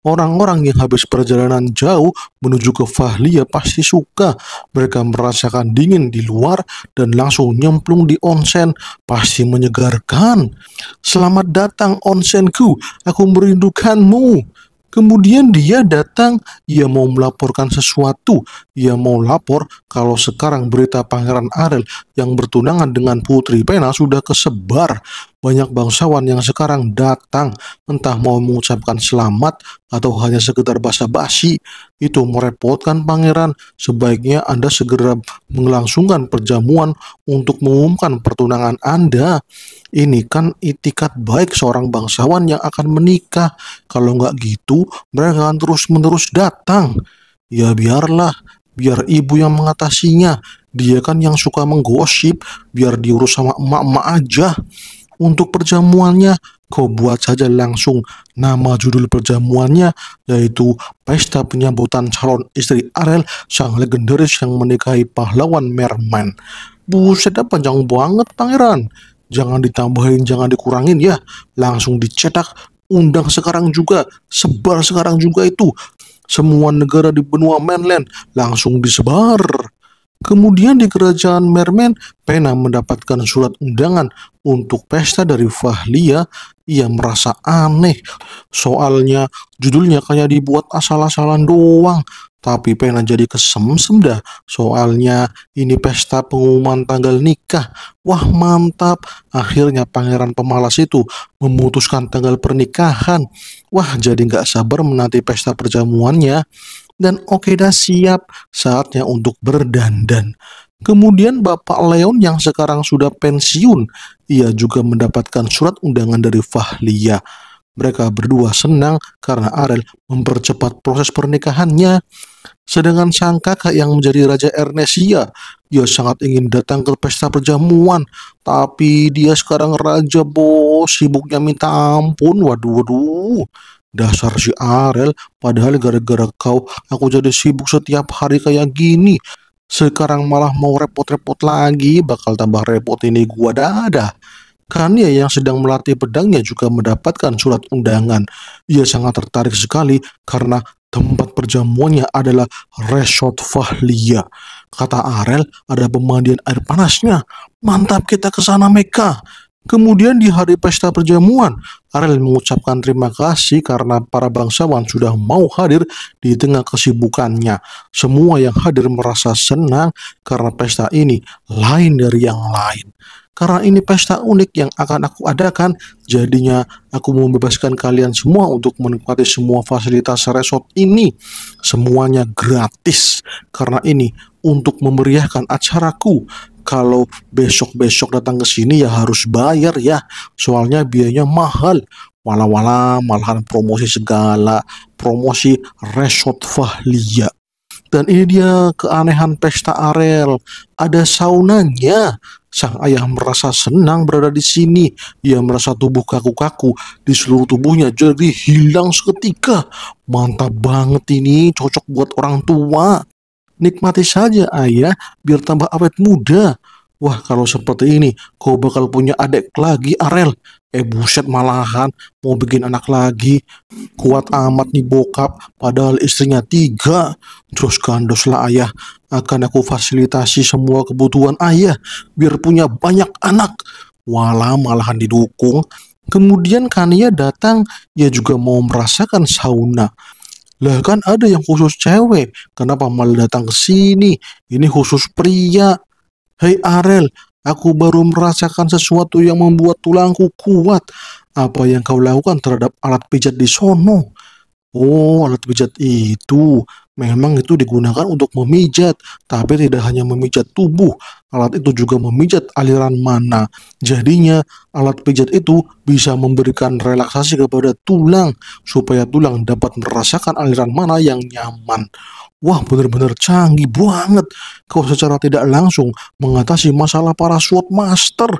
Orang-orang yang habis perjalanan jauh menuju ke Fahlia pasti suka. Mereka merasakan dingin di luar dan langsung nyemplung di onsen. Pasti menyegarkan. Selamat datang onsenku, aku merindukanmu. Kemudian dia datang, ia mau melaporkan sesuatu. Ia mau lapor kalau sekarang berita Pangeran Arel yang bertunangan dengan Putri Pena sudah kesebar. Banyak bangsawan yang sekarang datang, entah mau mengucapkan selamat atau hanya sekedar basa-basi. Itu merepotkan pangeran. Sebaiknya Anda segera melangsungkan perjamuan untuk mengumumkan pertunangan Anda. Ini kan itikat baik seorang bangsawan yang akan menikah. Kalau nggak gitu, mereka akan terus-menerus datang. Ya biarlah, biar ibu yang mengatasinya. Dia kan yang suka menggosip, biar diurus sama emak-emak aja. Untuk perjamuannya, Kau buat saja langsung nama judul perjamuannya, yaitu Pesta Penyambutan Calon Istri Arel, sang legendaris yang menikahi pahlawan Merman. Buset, panjang banget pangeran. Jangan ditambahin, jangan dikurangin ya. Langsung dicetak, undang sekarang juga, sebar sekarang juga itu. Semua negara di benua mainland langsung disebar. Kemudian di kerajaan Merman, Pena mendapatkan surat undangan untuk pesta dari Fahlia. Ia merasa aneh, soalnya judulnya kayak dibuat asal-asalan doang. Tapi Pena jadi kesemsem dah, soalnya ini pesta pengumuman tanggal nikah. Wah mantap, akhirnya pangeran pemalas itu memutuskan tanggal pernikahan. Wah jadi nggak sabar menanti pesta perjamuannya. Dan oke dah siap, saatnya untuk berdandan. Kemudian Bapak Leon yang sekarang sudah pensiun, ia juga mendapatkan surat undangan dari Fahlia. Mereka berdua senang karena Arel mempercepat proses pernikahannya. Sedangkan sang kakak yang menjadi Raja Ernesia, ia sangat ingin datang ke pesta perjamuan. Tapi dia sekarang raja bos, sibuknya minta ampun, waduh waduh. Dasar si Arel, padahal gara-gara kau aku jadi sibuk setiap hari kayak gini. Sekarang malah mau repot-repot lagi, bakal tambah repot ini gua dada. Kania yang sedang melatih pedangnya juga mendapatkan surat undangan. Ia sangat tertarik sekali karena tempat perjamuannya adalah Resort Fahlia. Kata Arel, ada pemandian air panasnya. Mantap, kita ke sana Meka. Kemudian di hari pesta perjamuan, Arel mengucapkan terima kasih karena para bangsawan sudah mau hadir di tengah kesibukannya. Semua yang hadir merasa senang karena pesta ini lain dari yang lain. Karena ini pesta unik yang akan aku adakan, jadinya aku membebaskan kalian semua untuk menikmati semua fasilitas resort ini. Semuanya gratis, karena ini untuk memeriahkan acaraku. Kalau besok-besok datang ke sini ya harus bayar ya, soalnya biayanya mahal. Wala-wala malahan promosi segala, promosi Resort Fahlia. Dan ini dia keanehan pesta Arel, ada saunanya. Sang ayah merasa senang berada di sini. Ia merasa tubuh kaku-kaku di seluruh tubuhnya jadi hilang seketika. Mantap banget ini, cocok buat orang tua. Nikmati saja ayah, biar tambah awet muda. Wah kalau seperti ini, kau bakal punya adik lagi Arel. Buset malahan, mau bikin anak lagi. Kuat amat nih bokap, padahal istrinya 3. Terus gandos lah ayah, akan aku fasilitasi semua kebutuhan ayah, biar punya banyak anak. Walah malahan didukung. Kemudian Kania datang, ia juga mau merasakan sauna. Lah kan ada yang khusus cewek, kenapa malah datang ke sini? Ini khusus pria. Hei Arel, aku baru merasakan sesuatu yang membuat tulangku kuat. Apa yang kau lakukan terhadap alat pijat di sono? Oh, alat pijat itu memang itu digunakan untuk memijat, tapi tidak hanya memijat tubuh, alat itu juga memijat aliran mana. Jadinya alat pijat itu bisa memberikan relaksasi kepada tulang, supaya tulang dapat merasakan aliran mana yang nyaman. Wah, benar-benar canggih banget. Kau secara tidak langsung mengatasi masalah para SWOT Master,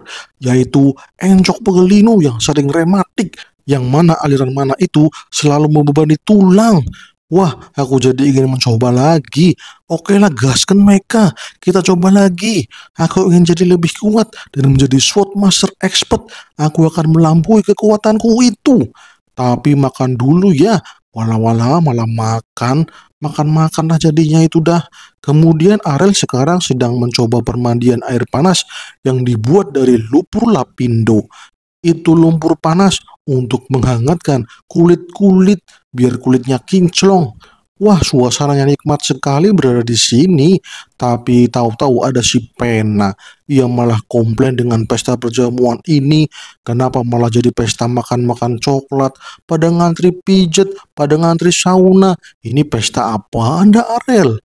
yaitu encok pegelinu yang sering rematik, yang mana aliran mana itu selalu membebani tulang. Wah, aku jadi ingin mencoba lagi. Oke lah, gaskan Meka. Kita coba lagi. Aku ingin jadi lebih kuat dan menjadi SWOT Master Expert. Aku akan melampaui kekuatanku itu. Tapi makan dulu ya. Wala-wala malah makan. Makan-makan lah jadinya itu dah. Kemudian Arel sekarang sedang mencoba permandian air panas yang dibuat dari lumpur lapindo. Itu lumpur panas untuk menghangatkan kulit-kulit biar kulitnya kinclong. Wah, suasananya nikmat sekali berada di sini. Tapi tahu-tahu ada si Pena. Ia malah komplain dengan pesta perjamuan ini. Kenapa malah jadi pesta makan-makan coklat, pada ngantri pijet, pada ngantri sauna. Ini pesta apa Anda Arel?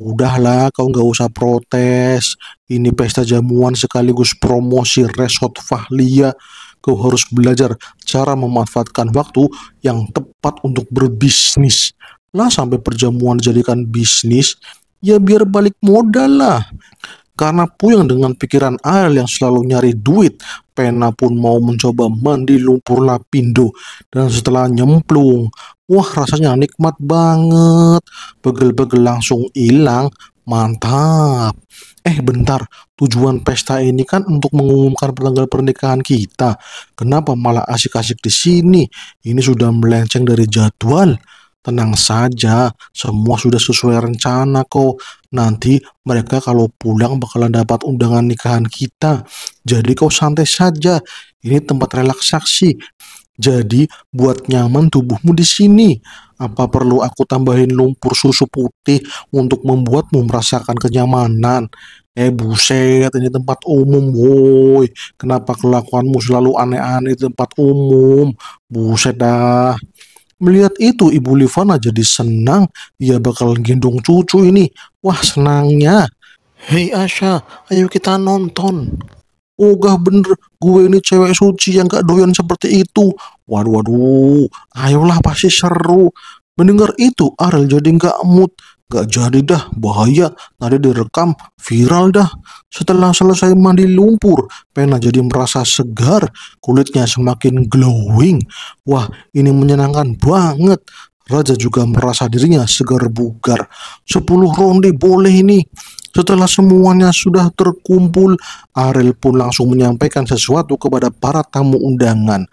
Udahlah, kau nggak usah protes. Ini pesta jamuan sekaligus promosi Resort Fahlia. Kau harus belajar cara memanfaatkan waktu yang tepat untuk berbisnis. Lah sampai perjamuan dijadikan bisnis, ya biar balik modal lah. Karena puyeng dengan pikiran Ariel yang selalu nyari duit, Pena pun mau mencoba mandi lumpur lapindo. Dan setelah nyemplung, wah rasanya nikmat banget. Begel-begel langsung hilang. Mantap. Bentar, tujuan pesta ini kan untuk mengumumkan tanggal pernikahan kita. Kenapa malah asik-asik di sini? Ini sudah melenceng dari jadwal. Tenang saja, semua sudah sesuai rencana kok. Nanti mereka kalau pulang bakalan dapat undangan nikahan kita. Jadi kau santai saja. Ini tempat relaksasi. Jadi buat nyaman tubuhmu di sini. Apa perlu aku tambahin lumpur susu putih untuk membuatmu merasakan kenyamanan? Buset, ini tempat umum, woi. Kenapa kelakuanmu selalu aneh-aneh di tempat umum? Buset dah. Melihat itu, Ibu Livana jadi senang. Ia bakal gendong cucu ini. Wah, senangnya. Hei Asya, ayo kita nonton. Ogah bener, gue ini cewek suci yang gak doyan seperti itu. Waduh, waduh, ayolah pasti seru. Mendengar itu, Ariel jadi gak mood. Gak jadi dah, bahaya. Nanti direkam, viral dah. Setelah selesai mandi lumpur, Pena jadi merasa segar. Kulitnya semakin glowing. Wah, ini menyenangkan banget. Raja juga merasa dirinya segar bugar. 10 ronde boleh ini. Setelah semuanya sudah terkumpul, Ariel pun langsung menyampaikan sesuatu kepada para tamu undangan.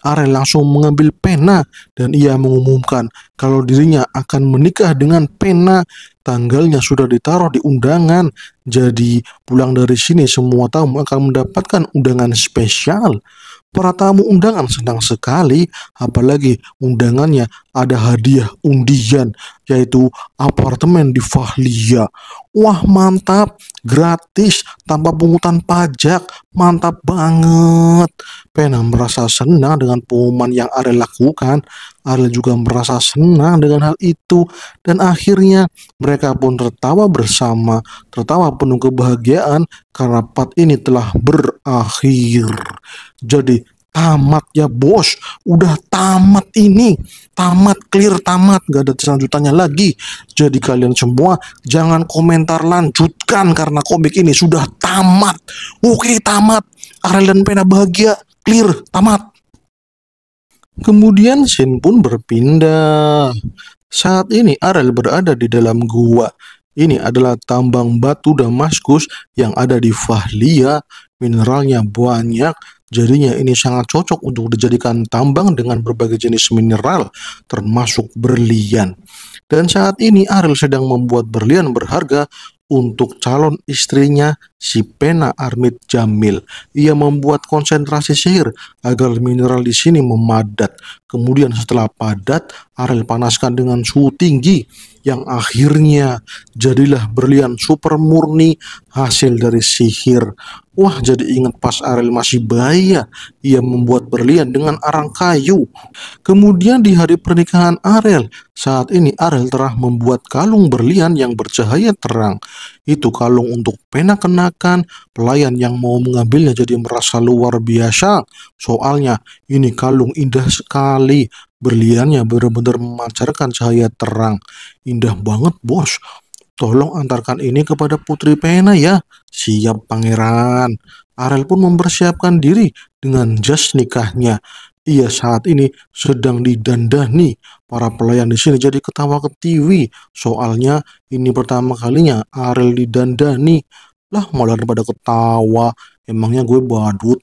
Ariel langsung mengambil pena dan ia mengumumkan kalau dirinya akan menikah dengan Pena. Tanggalnya sudah ditaruh di undangan. Jadi pulang dari sini semua tamu akan mendapatkan undangan spesial. Para tamu undangan senang sekali, apalagi undangannya ada hadiah undian, yaitu apartemen di Fahlia. Wah mantap, gratis, tanpa pungutan pajak, mantap banget. Pena merasa senang dengan pengumuman yang Ariel lakukan. Ariel juga merasa senang dengan hal itu, dan akhirnya mereka pun tertawa bersama, tertawa penuh kebahagiaan karena part ini telah berakhir. Jadi tamat ya bos, udah tamat ini, tamat, clear, tamat, gak ada selanjutannya lagi. Jadi kalian semua jangan komentar, lanjutkan karena komik ini sudah tamat. Oke, tamat, Ariel dan Pena bahagia, clear, tamat. Kemudian scene pun berpindah. Saat ini Ariel berada di dalam gua. Ini adalah tambang batu Damaskus yang ada di Fahlia. Mineralnya banyak, jadinya ini sangat cocok untuk dijadikan tambang dengan berbagai jenis mineral, termasuk berlian. Dan saat ini Ariel sedang membuat berlian berharga untuk calon istrinya si Pena Armid Jamil. Ia membuat konsentrasi sihir agar mineral di sini memadat. Kemudian setelah padat, Ariel panaskan dengan suhu tinggi yang akhirnya jadilah berlian super murni hasil dari sihir. Wah, jadi ingat pas Ariel masih bayi ya, ia membuat berlian dengan arang kayu. Kemudian di hari pernikahan Ariel, saat ini Ariel telah membuat kalung berlian yang bercahaya terang. Itu kalung untuk Pena kenakan. Pelayan yang mau mengambilnya jadi merasa luar biasa. Soalnya ini kalung indah sekali. Berliannya benar-benar memancarkan cahaya terang. Indah banget bos. Tolong antarkan ini kepada Putri Pena ya. Siap pangeran. Ariel pun mempersiapkan diri dengan jas nikahnya. Ia saat ini sedang didandani. Para pelayan di sini jadi ketawa ketiwi. Soalnya ini pertama kalinya Ariel didandani. Lah malah pada ketawa. Emangnya gue badut?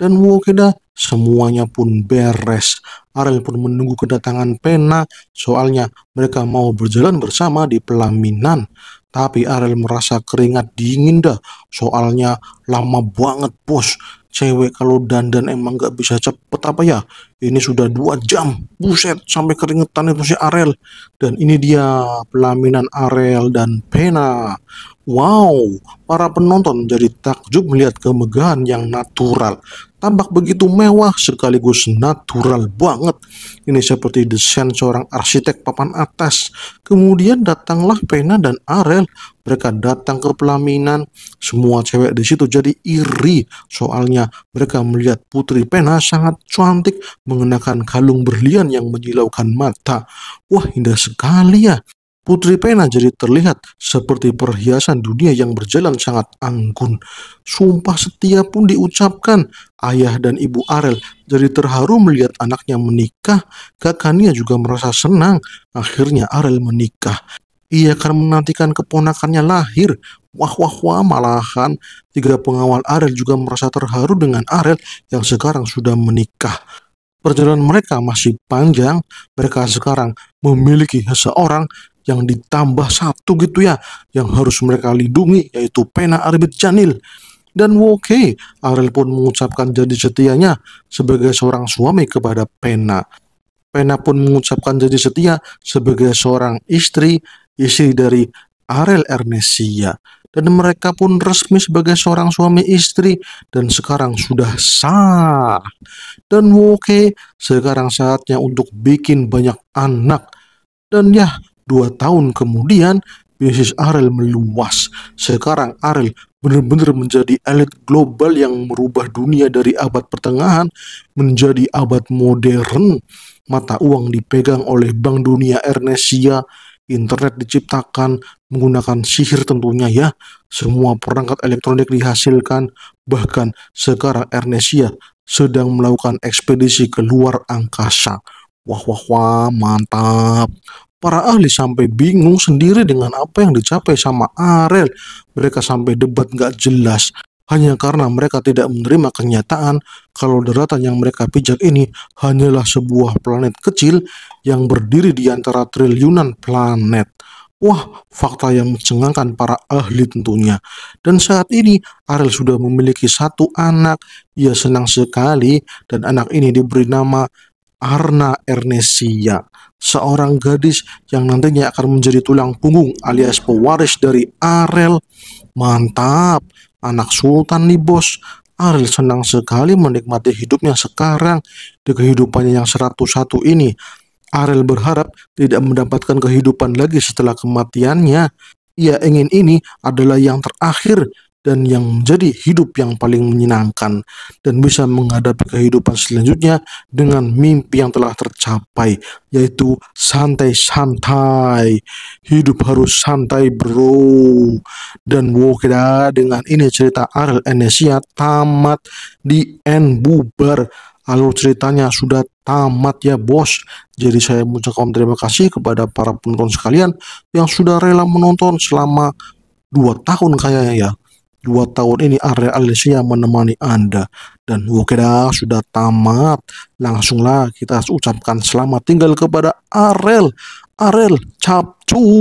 Dan oke dah, semuanya pun beres. Ariel pun menunggu kedatangan Pena, soalnya mereka mau berjalan bersama di pelaminan. Tapi Ariel merasa keringat dingin dah, soalnya lama banget bos. Cewek kalau dandan emang gak bisa cepet apa ya? Ini sudah 2 jam, buset, sampai keringetan itu si Ariel. Dan ini dia pelaminan Ariel dan Pena. Wow, para penonton jadi takjub melihat kemegahan yang natural. Tampak begitu mewah sekaligus natural banget. Ini seperti desain seorang arsitek papan atas. Kemudian datanglah Pena dan Ariel. Mereka datang ke pelaminan. Semua cewek di situ jadi iri. Soalnya mereka melihat Putri Pena sangat cantik mengenakan kalung berlian yang menyilaukan mata. Wah, indah sekali ya. Putri Pena jadi terlihat seperti perhiasan dunia yang berjalan sangat anggun. Sumpah setia pun diucapkan. Ayah dan ibu Arel jadi terharu melihat anaknya menikah. Kakaknya juga merasa senang. Akhirnya Arel menikah. Ia akan menantikan keponakannya lahir. Wah wah wah, malahan tiga pengawal Arel juga merasa terharu dengan Arel yang sekarang sudah menikah. Perjalanan mereka masih panjang. Mereka sekarang memiliki seseorang yang ditambah satu gitu ya, yang harus mereka lindungi, yaitu Pena Arbit Janil. Dan oke, Arel pun mengucapkan janji setianya sebagai seorang suami kepada Pena. Pena pun mengucapkan janji setia sebagai seorang istri dari Arel Ernesia. Dan mereka pun resmi sebagai seorang suami istri dan sekarang sudah sah. Dan oke, sekarang saatnya untuk bikin banyak anak. Dan ya, 2 tahun kemudian bisnis Arel meluas. Sekarang Arel benar-benar menjadi elit global yang merubah dunia dari abad pertengahan menjadi abad modern. Mata uang dipegang oleh Bank Dunia Ernesia. Internet diciptakan menggunakan sihir tentunya ya. Semua perangkat elektronik dihasilkan. Bahkan sekarang Ernesia sedang melakukan ekspedisi ke luar angkasa. Wah wah wah, mantap. Para ahli sampai bingung sendiri dengan apa yang dicapai sama Arel. Mereka sampai debat gak jelas. Hanya karena mereka tidak menerima kenyataan kalau daratan yang mereka pijak ini hanyalah sebuah planet kecil yang berdiri di antara triliunan planet. Wah, fakta yang mencengangkan para ahli tentunya. Dan saat ini Arel sudah memiliki satu anak. Ia senang sekali dan anak ini diberi nama Arna Ernesia, seorang gadis yang nantinya akan menjadi tulang punggung alias pewaris dari Arel. Mantap, anak sultan nih bos. Arel senang sekali menikmati hidupnya sekarang di kehidupannya yang 101 ini. Arel berharap tidak mendapatkan kehidupan lagi setelah kematiannya. Ia ingin ini adalah yang terakhir dan yang menjadi hidup yang paling menyenangkan dan bisa menghadapi kehidupan selanjutnya dengan mimpi yang telah tercapai, yaitu santai-santai. Hidup harus santai bro. Dan oke dah, dengan ini cerita Arel Ernesia tamat, di end, bubar. Alur ceritanya sudah tamat ya bos. Jadi saya mengucapkan terima kasih kepada para penonton sekalian yang sudah rela menonton selama 2 tahun kayaknya ya. 2 tahun ini Arel Ernesia menemani Anda. Dan oke dah, sudah tamat. Langsunglah kita ucapkan selamat tinggal kepada Arel. Arel capcus.